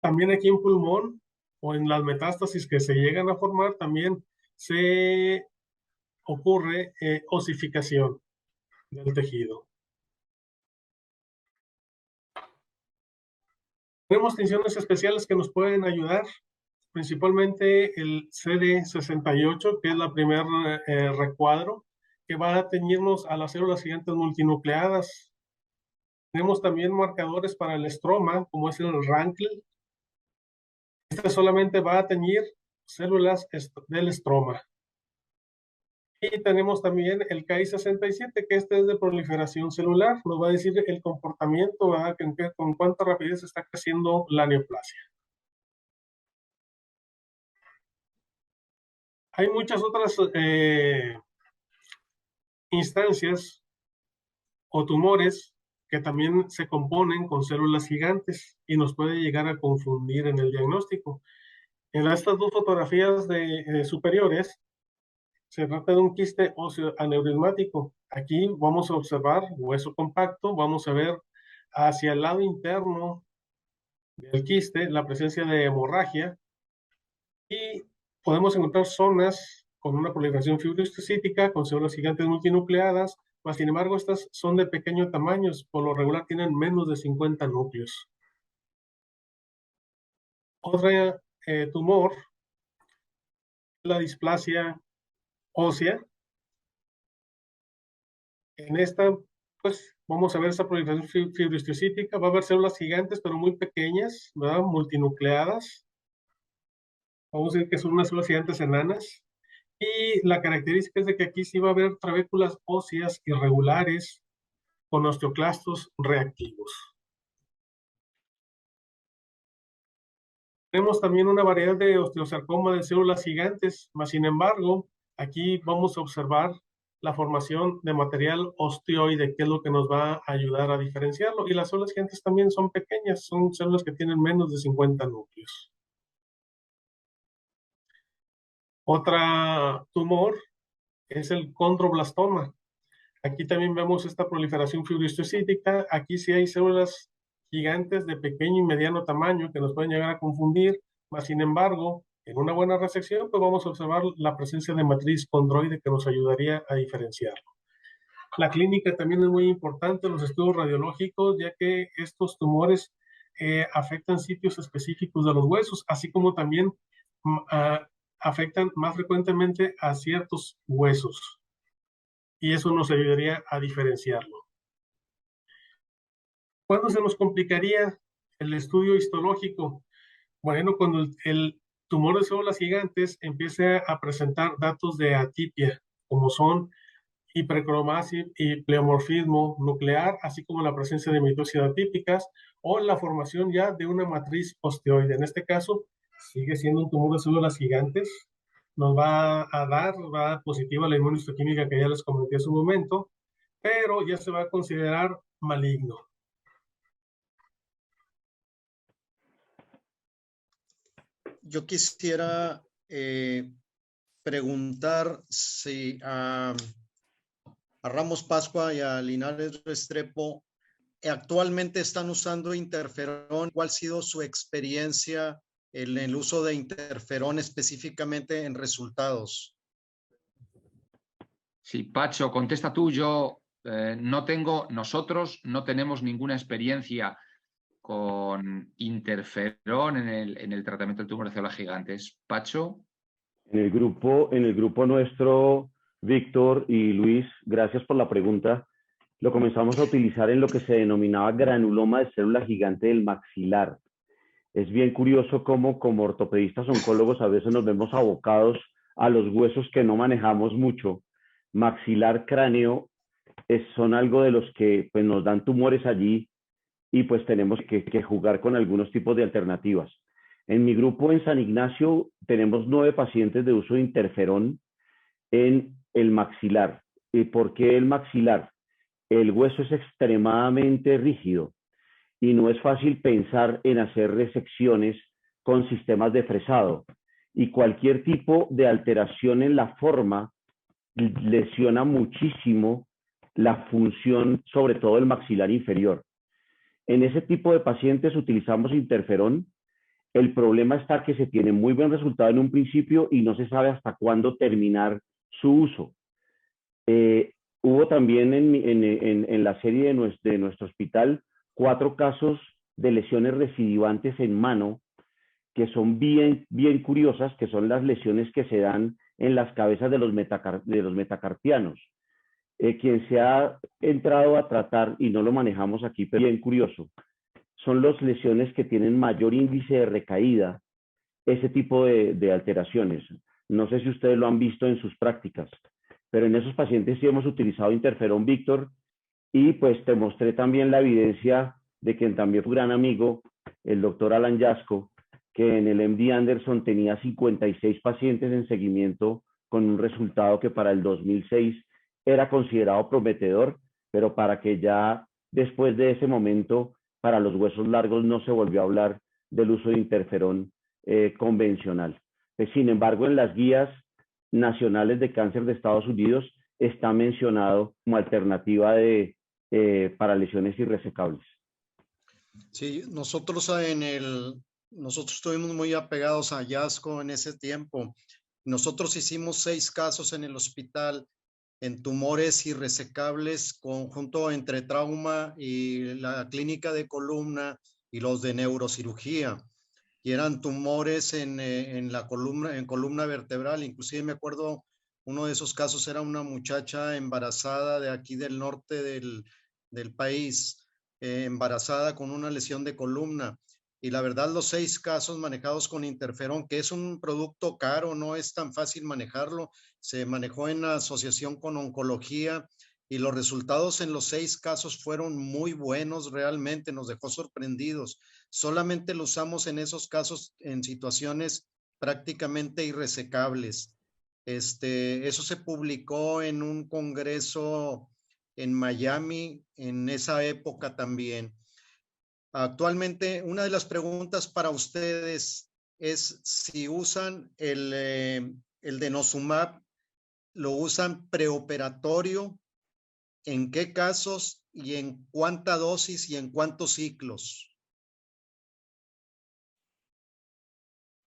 [SPEAKER 6] También aquí en pulmón o en las metástasis que se llegan a formar, también se ocurre osificación del tejido. Tenemos tinciones especiales que nos pueden ayudar, principalmente el CD68, que es la primer recuadro, que va a teñirnos a las células gigantes multinucleadas. Tenemos también marcadores para el estroma, como es el RANKL. Este solamente va a teñir células del estroma. Y tenemos también el KI67, que este es de proliferación celular. Nos va a decir el comportamiento, ¿verdad? Con cuánta rapidez está creciendo la neoplasia. Hay muchas otras instancias o tumores que también se componen con células gigantes y nos puede llegar a confundir en el diagnóstico. En estas dos fotografías superiores se trata de un quiste óseo aneurismático. Aquí vamos a observar hueso compacto, vamos a ver hacia el lado interno del quiste la presencia de hemorragia y podemos encontrar zonas con una proliferación fibrohistocítica, con células gigantes multinucleadas, mas sin embargo estas son de pequeño tamaño, por lo regular tienen menos de 50 núcleos. Otro tumor, la displasia ósea. En esta, pues, vamos a ver esa proliferación fibrohistocítica. Va a haber células gigantes, pero muy pequeñas, ¿verdad? Multinucleadas. Vamos a decir que son unas células gigantes enanas. Y la característica es de que aquí sí va a haber trabéculas óseas irregulares con osteoclastos reactivos. Tenemos también una variedad de osteosarcoma de células gigantes, mas sin embargo, aquí vamos a observar la formación de material osteoide, que es lo que nos va a ayudar a diferenciarlo. Y las células gigantes también son pequeñas, son células que tienen menos de 50 núcleos. Otra tumor es el condroblastoma. Aquí también vemos esta proliferación fibrohistocítica. Aquí sí hay células gigantes de pequeño y mediano tamaño que nos pueden llegar a confundir, mas sin embargo, en una buena resección, pues vamos a observar la presencia de matriz condroide que nos ayudaría a diferenciarlo. La clínica también es muy importante, los estudios radiológicos, ya que estos tumores afectan sitios específicos de los huesos, así como también afectan más frecuentemente a ciertos huesos. Y eso nos ayudaría a diferenciarlo. ¿Cuándo se nos complicaría el estudio histológico? Bueno, cuando el tumor de células gigantes empiece a presentar datos de atipia, como son hipercromasia y pleomorfismo nuclear, así como la presencia de mitosis atípicas o la formación ya de una matriz osteoide. En este caso, sigue siendo un tumor de células gigantes. Nos va a dar positiva la inmunohistoquímica que ya les comenté hace un momento, pero ya se va a considerar maligno.
[SPEAKER 2] Yo quisiera preguntar si a Ramos Pascua y a Linares Restrepo actualmente están usando interferón. ¿Cuál ha sido su experiencia en el uso de interferón específicamente en resultados?
[SPEAKER 7] Sí, Pacho, contesta tú. Nosotros no tenemos ninguna experiencia con interferón en el tratamiento del tumor de células gigantes. Pacho.
[SPEAKER 8] En el grupo nuestro, Víctor y Luis, gracias por la pregunta. lo comenzamos a utilizar en lo que se denominaba granuloma de célula gigante del maxilar. Es bien curioso cómo como ortopedistas oncólogos a veces nos vemos abocados a los huesos que no manejamos mucho. Maxilar, cráneo, son algo de los que pues, nos dan tumores allí y pues tenemos que jugar con algunos tipos de alternativas. En mi grupo en San Ignacio tenemos 9 pacientes de uso de interferón en el maxilar. ¿Y por qué el maxilar? El hueso es extremadamente rígido y no es fácil pensar en hacer resecciones con sistemas de fresado. Y cualquier tipo de alteración en la forma lesiona muchísimo la función, sobre todo el maxilar inferior. En ese tipo de pacientes utilizamos interferón. El problema está que se tiene muy buen resultado en un principio y no se sabe hasta cuándo terminar su uso. Hubo también en la serie de nuestro hospital 4 casos de lesiones recidivantes en mano que son bien curiosas, que son las lesiones que se dan en las cabezas de los metacarpianos. Quien se ha entrado a tratar, y no lo manejamos aquí, pero bien curioso, son las lesiones que tienen mayor índice de recaída, ese tipo de alteraciones. No sé si ustedes lo han visto en sus prácticas, pero en esos pacientes sí hemos utilizado interferón, Víctor, y pues te mostré también la evidencia de quien también fue gran amigo, el doctor Alan Yasco, que en el MD Anderson tenía 56 pacientes en seguimiento con un resultado que para el 2006 era considerado prometedor, pero para que ya después de ese momento, para los huesos largos no se volvió a hablar del uso de interferón convencional. Sin embargo, en las guías nacionales de cáncer de Estados Unidos está mencionado como alternativa para lesiones irresecables.
[SPEAKER 2] Sí, nosotros estuvimos muy apegados a Yasco en ese tiempo. Nosotros hicimos 6 casos en el hospital en tumores irresecables conjunto entre trauma y la clínica de columna y los de neurocirugía. Y eran tumores en la columna vertebral. Inclusive me acuerdo, uno de esos casos era una muchacha embarazada de aquí del norte del país, embarazada con una lesión de columna. Y la verdad, los 6 casos manejados con interferón, que es un producto caro, no es tan fácil manejarlo, se manejó en asociación con oncología y los resultados en los 6 casos fueron muy buenos, realmente nos dejó sorprendidos. Solamente lo usamos en esos casos en situaciones prácticamente irresecables. Eso se publicó en un congreso en Miami en esa época también. Actualmente, una de las preguntas para ustedes es si usan el denosumab, ¿lo usan preoperatorio? ¿En qué casos y en cuánta dosis y en cuántos ciclos?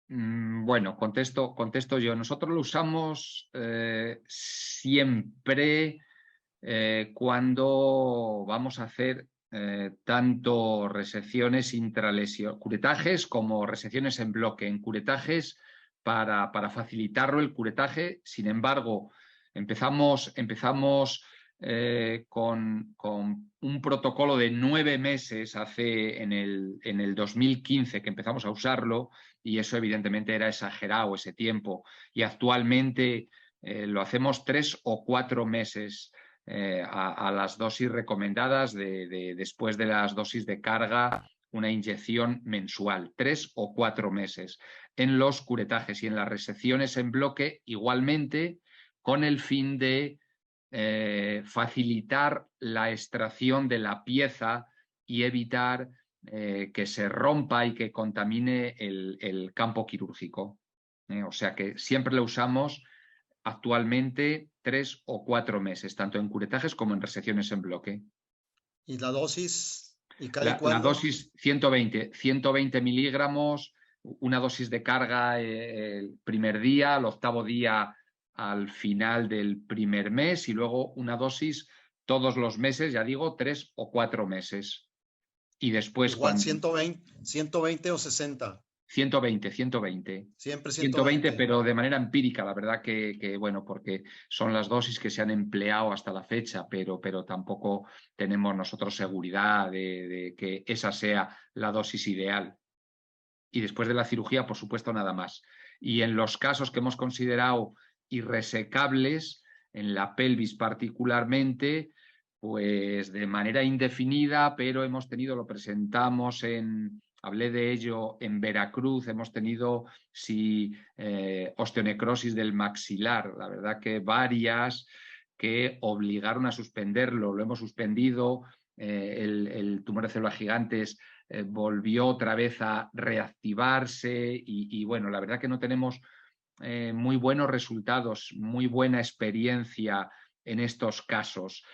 [SPEAKER 7] Bueno, contesto yo. Nosotros lo usamos siempre cuando vamos a hacer tanto resecciones curetajes como resecciones en bloque. En curetajes para facilitarlo el curetaje. Sin embargo, empezamos con un protocolo de 9 meses en el 2015 que empezamos a usarlo, y eso evidentemente era exagerado ese tiempo, y actualmente lo hacemos 3 o 4 meses a las dosis recomendadas después de las dosis de carga, una inyección mensual, 3 o 4 meses en los curetajes, y en las resecciones en bloque igualmente, con el fin de facilitar la extracción de la pieza y evitar que se rompa y que contamine el campo quirúrgico. O sea que siempre lo usamos actualmente 3 o 4 meses, tanto en curetajes como en resecciones en bloque.
[SPEAKER 2] ¿Y la dosis? ¿Y
[SPEAKER 7] la dosis 120 miligramos, una dosis de carga el primer día, el 8º día al final del primer mes, y luego una dosis todos los meses, ya digo, 3 o 4 meses. Y después
[SPEAKER 2] igual 120 o 60.
[SPEAKER 7] 120.
[SPEAKER 2] Siempre
[SPEAKER 7] 120, pero de manera empírica, la verdad que bueno, porque son las dosis que se han empleado hasta la fecha, pero tampoco tenemos nosotros seguridad de que esa sea la dosis ideal. Y después de la cirugía, por supuesto, nada más. Y en los casos que hemos considerado irresecables, en la pelvis particularmente, pues de manera indefinida, pero lo presentamos hablé de ello en Veracruz, hemos tenido osteonecrosis del maxilar, la verdad que varias que obligaron a suspenderlo, lo hemos suspendido, el tumor de células gigantes volvió otra vez a reactivarse y bueno, la verdad que no tenemos muy buenos resultados, muy buena experiencia en estos casos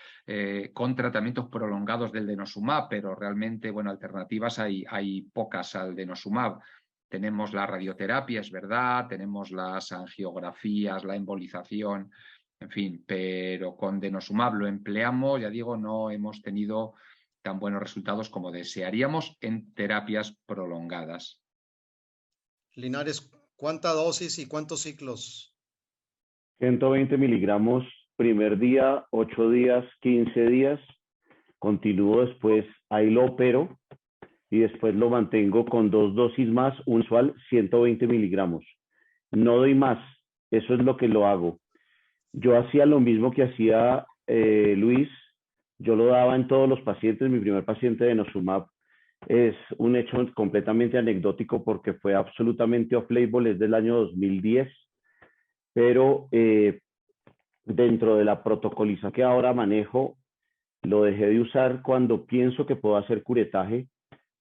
[SPEAKER 7] con tratamientos prolongados del denosumab, pero realmente, bueno, alternativas hay pocas al denosumab. Tenemos la radioterapia, es verdad, tenemos las angiografías, la embolización, en fin, pero con denosumab lo empleamos, ya digo, no hemos tenido tan buenos resultados como desearíamos en terapias prolongadas.
[SPEAKER 2] Linares, ¿cuánta dosis y cuántos ciclos?
[SPEAKER 8] 120 miligramos primer día, 8 días, 15 días. Continúo después, ahí lo opero y después lo mantengo con 2 dosis más, usual 120 miligramos. No doy más, eso es lo que lo hago. Yo hacía lo mismo que hacía Luis, yo lo daba en todos los pacientes. Mi primer paciente de denosumab es un hecho completamente anecdótico porque fue absolutamente off-label, es del año 2010, pero dentro de la protocolización que ahora manejo, lo dejé de usar cuando pienso que puedo hacer curetaje.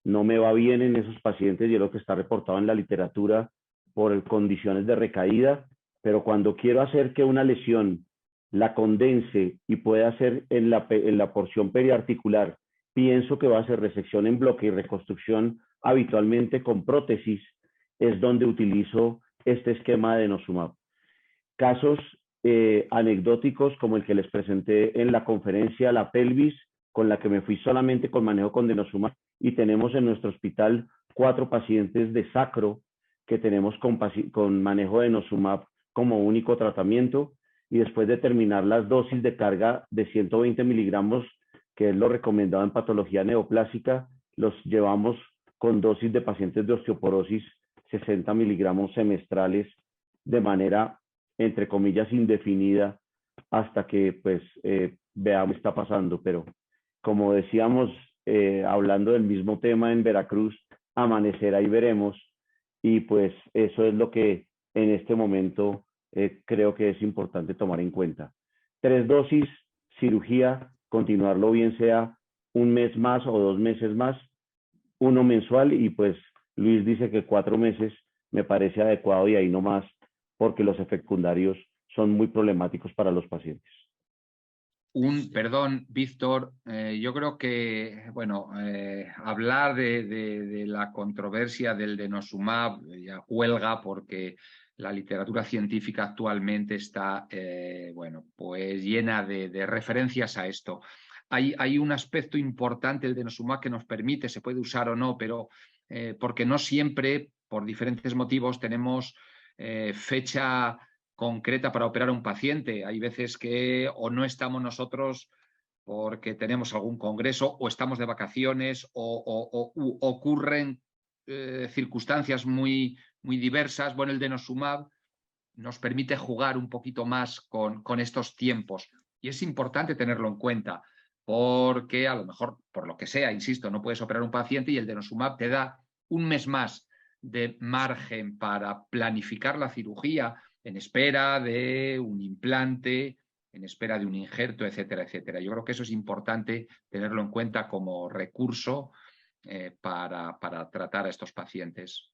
[SPEAKER 8] No me va bien en esos pacientes y es lo que está reportado en la literatura por condiciones de recaída, pero cuando quiero hacer que una lesión la condense y pueda hacer en la porción periarticular, pienso que va a ser resección en bloque y reconstrucción habitualmente con prótesis, es donde utilizo este esquema de denosumab. Casos anecdóticos como el que les presenté en la conferencia, la pelvis, con la que me fui solamente con manejo con denosumab, y tenemos en nuestro hospital 4 pacientes de sacro que tenemos con manejo de denosumab como único tratamiento, y después de terminar las dosis de carga de 120 miligramos, que es lo recomendado en patología neoplásica, los llevamos con dosis de pacientes de osteoporosis 60 miligramos semestrales de manera, entre comillas, indefinida, hasta que pues veamos qué está pasando. Pero como decíamos, hablando del mismo tema en Veracruz, amanecerá y veremos, y pues eso es lo que en este momento creo que es importante tomar en cuenta. 3 dosis, cirugía, continuarlo bien sea un mes más o 2 meses más, 1 mensual, y pues Luis dice que 4 meses me parece adecuado y ahí no más, porque los efectos secundarios son muy problemáticos para los pacientes.
[SPEAKER 7] Perdón, Víctor, yo creo que, bueno, hablar de la controversia del denosumab ya huelga porque la literatura científica actualmente está, bueno, pues llena de referencias a esto. Hay un aspecto importante del denosumab que nos permite, se puede usar o no, pero porque no siempre, por diferentes motivos, tenemos fecha concreta para operar a un paciente. Hay veces que o no estamos nosotros porque tenemos algún congreso o estamos de vacaciones o ocurren circunstancias muy diversas. Bueno, el denosumab nos permite jugar un poquito más con estos tiempos y es importante tenerlo en cuenta porque a lo mejor, por lo que sea, insisto, no puedes operar a un paciente y el denosumab te da un mes más de margen para planificar la cirugía en espera de un implante, en espera de un injerto, etcétera, etcétera. Yo creo que eso es importante tenerlo en cuenta como recurso para tratar a estos pacientes.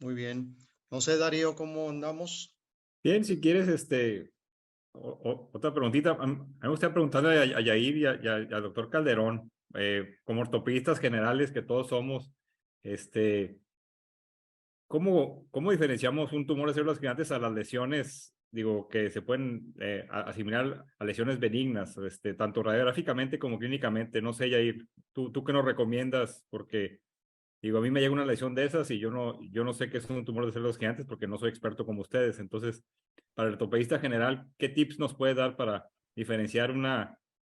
[SPEAKER 2] Muy bien. No sé, Darío, ¿cómo andamos?
[SPEAKER 1] Bien, si quieres, otra preguntita. A mí me gustaría preguntarle a Yair y al doctor Calderón, como ortopedistas generales que todos somos, ¿cómo diferenciamos un tumor de células gigantes a las lesiones, digo, que se pueden asimilar a lesiones benignas, tanto radiográficamente como clínicamente? No sé, Yair, ¿tú qué nos recomiendas? Porque, Digo, a mí me llega una lesión de esas y yo no sé qué es un tumor de células gigantes porque no soy experto como ustedes. Entonces, para el ortopedista general, ¿qué tips nos puede dar para diferenciar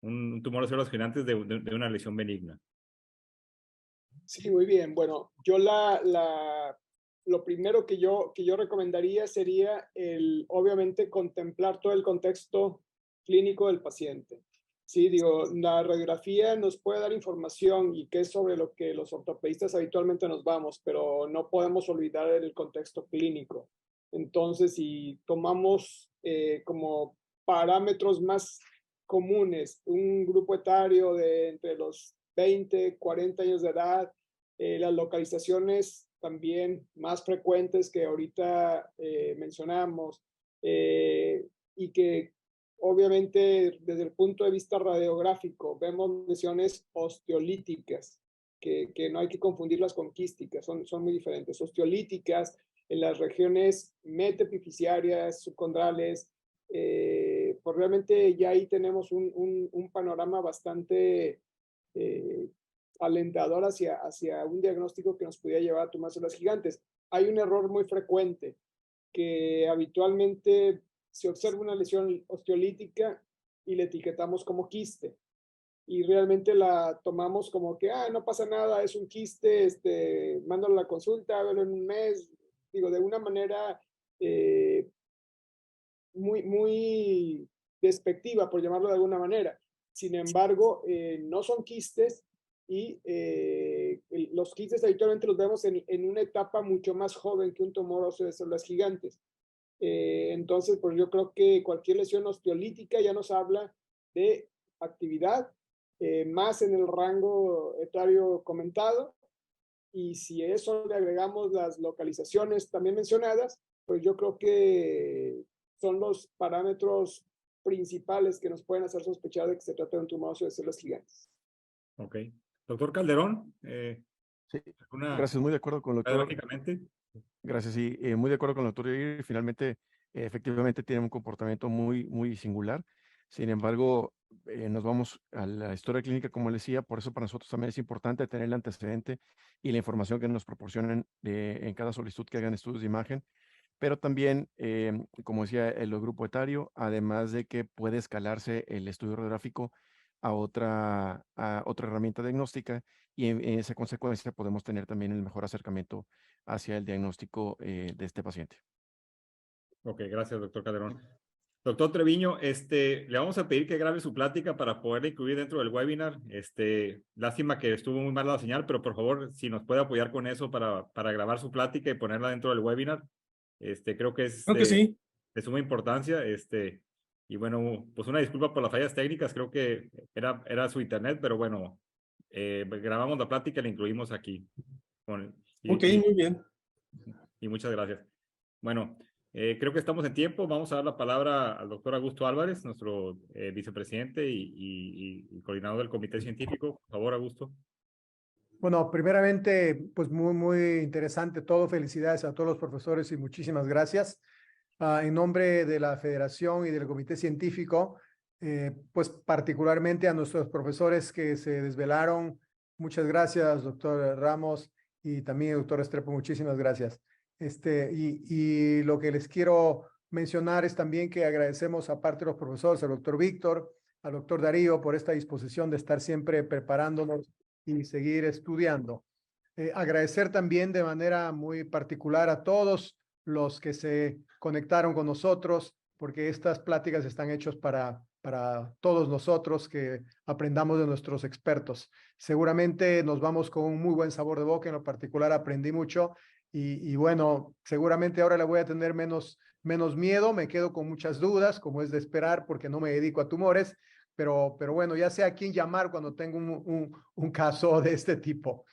[SPEAKER 1] un tumor de células gigantes de una lesión benigna?
[SPEAKER 4] Sí, muy bien. Bueno, yo lo primero que yo recomendaría sería obviamente, contemplar todo el contexto clínico del paciente. Sí, digo, la radiografía nos puede dar información y que es sobre lo que los ortopedistas habitualmente nos vamos, pero no podemos olvidar el contexto clínico. Entonces, si tomamos como parámetros más comunes un grupo etario de entre los 20, 40 años de edad, las localizaciones también más frecuentes que ahorita mencionamos, y que obviamente desde el punto de vista radiográfico vemos lesiones osteolíticas, que no hay que confundirlas con quísticas, son muy diferentes. Osteolíticas en las regiones metaepifisiarias, subcondrales, pues realmente ya ahí tenemos un panorama bastante alentador hacia un diagnóstico que nos pudiera llevar a tumores células gigantes. Hay un error muy frecuente que habitualmente se observa una lesión osteolítica y la etiquetamos como quiste. Y realmente la tomamos como que, no pasa nada, es un quiste, mándalo a la consulta, velo en un mes. Digo, de una manera muy despectiva, por llamarlo de alguna manera. Sin embargo, no son quistes y los quistes habitualmente los vemos en una etapa mucho más joven que un tumor óseo de células gigantes. Entonces, pues yo creo que cualquier lesión osteolítica ya nos habla de actividad, más en el rango etario comentado, y si a eso le agregamos las localizaciones también mencionadas, pues yo creo que son los parámetros principales que nos pueden hacer sospechar de que se trata de un tumor óseo de células gigantes.
[SPEAKER 1] Ok. Doctor Calderón,
[SPEAKER 5] sí, gracias, muy de acuerdo con el doctor.
[SPEAKER 1] Radiográficamente.
[SPEAKER 5] Gracias, sí, muy de acuerdo con el doctor Yair. Finalmente, efectivamente tiene un comportamiento muy singular. Sin embargo, nos vamos a la historia clínica, como le decía, por eso para nosotros también es importante tener el antecedente y la información que nos proporcionen en cada solicitud que hagan estudios de imagen, pero también, como decía, el grupo etario, además de que puede escalarse el estudio radiográfico a otra herramienta diagnóstica, y en esa consecuencia podemos tener también el mejor acercamiento hacia el diagnóstico de este paciente.
[SPEAKER 1] Ok, gracias, doctor Calderón. Doctor Treviño, le vamos a pedir que grabe su plática para poderla incluir dentro del webinar. Lástima que estuvo muy mal la señal, pero por favor, si nos puede apoyar con eso para grabar su plática y ponerla dentro del webinar, creo que es
[SPEAKER 6] sí.
[SPEAKER 1] de suma importancia. Y bueno, pues una disculpa por las fallas técnicas, creo que era su internet, pero bueno, grabamos la plática y la incluimos aquí.
[SPEAKER 6] Muy bien.
[SPEAKER 1] Y muchas gracias. Bueno, creo que estamos en tiempo. Vamos a dar la palabra al doctor Augusto Álvarez, nuestro vicepresidente y coordinador del comité científico. Por favor, Augusto.
[SPEAKER 3] Bueno, primeramente, pues muy interesante todo. Felicidades a todos los profesores y muchísimas gracias. En nombre de la Federación y del Comité Científico, pues particularmente a nuestros profesores que se desvelaron. Muchas gracias, doctor Ramos, y también doctor Estrepo, muchísimas gracias. Y lo que les quiero mencionar es también que agradecemos aparte de los profesores, al doctor Víctor, al doctor Darío, por esta disposición de estar siempre preparándonos y seguir estudiando. Agradecer también de manera muy particular a todos los que se conectaron con nosotros, porque estas pláticas están hechas para todos nosotros que aprendamos de nuestros expertos. Seguramente nos vamos con un muy buen sabor de boca, en lo particular aprendí mucho y bueno, seguramente ahora le voy a tener menos miedo, me quedo con muchas dudas, como es de esperar, porque no me dedico a tumores, pero bueno, ya sé a quién llamar cuando tengo un caso de este tipo.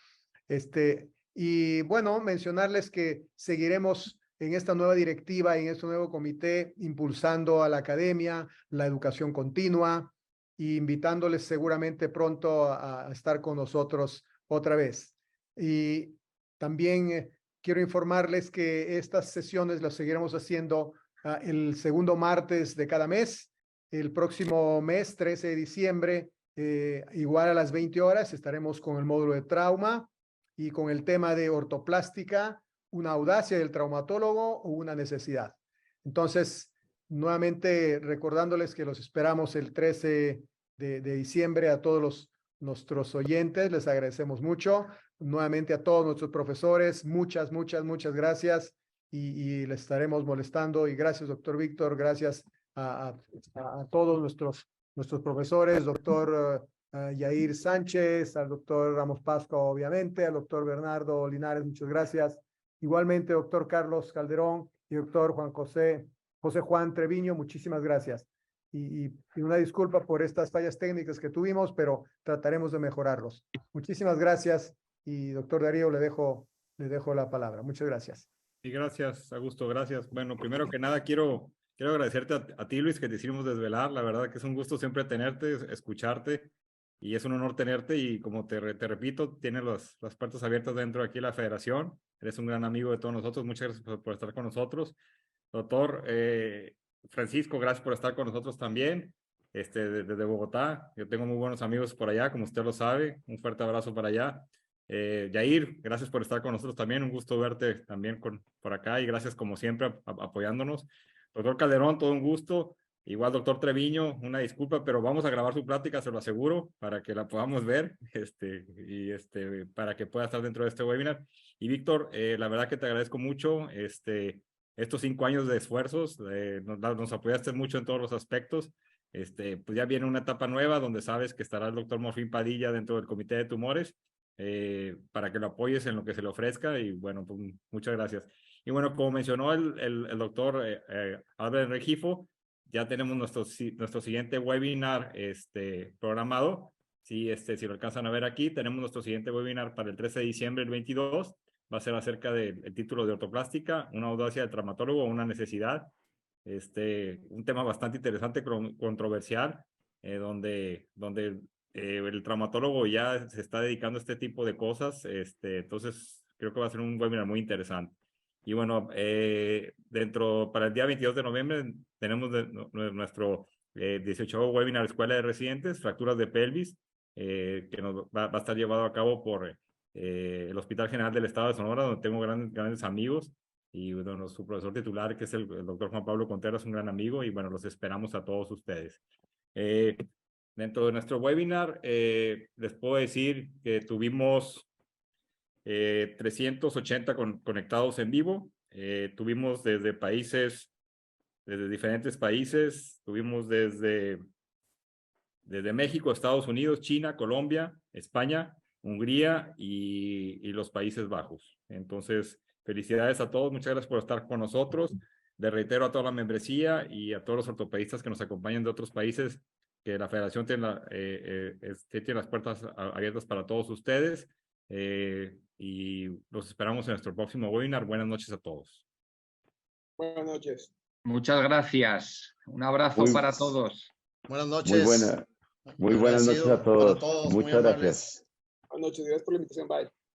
[SPEAKER 3] Y bueno, mencionarles que seguiremos en esta nueva directiva, en este nuevo comité, impulsando a la academia, la educación continua, e invitándoles seguramente pronto a estar con nosotros otra vez. Y también quiero informarles que estas sesiones las seguiremos haciendo el segundo martes de cada mes. El próximo mes, 13 de diciembre, igual a las 20 horas, estaremos con el módulo de trauma. y con el tema de ortoplástica, una audacia del traumatólogo o una necesidad. Entonces, nuevamente recordándoles que los esperamos el 13 de diciembre a todos nuestros oyentes, les agradecemos mucho. Nuevamente a todos nuestros profesores, muchas gracias y les estaremos molestando. Y gracias, doctor Víctor, gracias a todos nuestros profesores, doctor Yair Sánchez, al doctor Ramos Pascua, obviamente, al doctor Bernardo Linares, muchas gracias. Igualmente, doctor Carlos Calderón y doctor José Juan Treviño, muchísimas gracias. Y una disculpa por estas fallas técnicas que tuvimos, pero trataremos de mejorarlos. Muchísimas gracias y doctor Darío, le dejo la palabra. Muchas gracias.
[SPEAKER 1] Sí, gracias, Augusto, gracias. Bueno, primero que nada quiero agradecerte a ti, Luis, que te hicimos desvelar. La verdad que es un gusto siempre tenerte, escucharte, y es un honor tenerte. Y como te repito, tienes las puertas abiertas dentro de aquí de la federación. Eres un gran amigo de todos nosotros. Muchas gracias por estar con nosotros. Doctor Francisco, gracias por estar con nosotros también, desde Bogotá. Yo tengo muy buenos amigos por allá, como usted lo sabe. Un fuerte abrazo para allá. Yair, gracias por estar con nosotros también. Un gusto verte también por acá y gracias como siempre apoyándonos. Doctor Calderón, todo un gusto. Igual, doctor Treviño, una disculpa, pero vamos a grabar su plática, se lo aseguro, para que la podamos ver para que pueda estar dentro de este webinar. Y Víctor, la verdad que te agradezco mucho estos 5 años de esfuerzos, nos apoyaste mucho en todos los aspectos. Pues ya viene una etapa nueva donde sabes que estará el doctor Morfín Padilla dentro del Comité de Tumores, para que lo apoyes en lo que se le ofrezca. Y bueno, pues muchas gracias. Y bueno, como mencionó el doctor Albert Regifo, ya tenemos nuestro siguiente webinar programado. Si lo alcanzan a ver aquí, tenemos nuestro siguiente webinar para el 13 de diciembre del 22. Va a ser acerca del título de ortoplástica, una audacia del traumatólogo o una necesidad. Un tema bastante interesante, controversial, donde el traumatólogo ya se está dedicando a este tipo de cosas. Entonces, creo que va a ser un webinar muy interesante. Y bueno, para el día 22 de noviembre tenemos nuestro 18º webinar Escuela de Residentes, fracturas de pelvis, que va a estar llevado a cabo por el Hospital General del Estado de Sonora, donde tengo grandes amigos. Y bueno, su profesor titular, que es el doctor Juan Pablo Contreras, un gran amigo. Y bueno, los esperamos a todos ustedes. Dentro de nuestro webinar, les puedo decir que tuvimos 380 conectados en vivo. Tuvimos desde diferentes países. Tuvimos desde México, Estados Unidos, China, Colombia, España, Hungría y los Países Bajos. Entonces, felicidades a todos. Muchas gracias por estar con nosotros. Les reitero a toda la membresía y a todos los ortopedistas que nos acompañan de otros países que la federación tiene las puertas abiertas para todos ustedes. Y los esperamos en nuestro próximo webinar. Buenas noches a todos.
[SPEAKER 4] Buenas noches.
[SPEAKER 7] Muchas gracias. Un abrazo para todos.
[SPEAKER 2] Buenas noches.
[SPEAKER 8] Muy buenas noches a todos. Muchas gracias.
[SPEAKER 4] Buenas noches. Gracias por la invitación. Bye.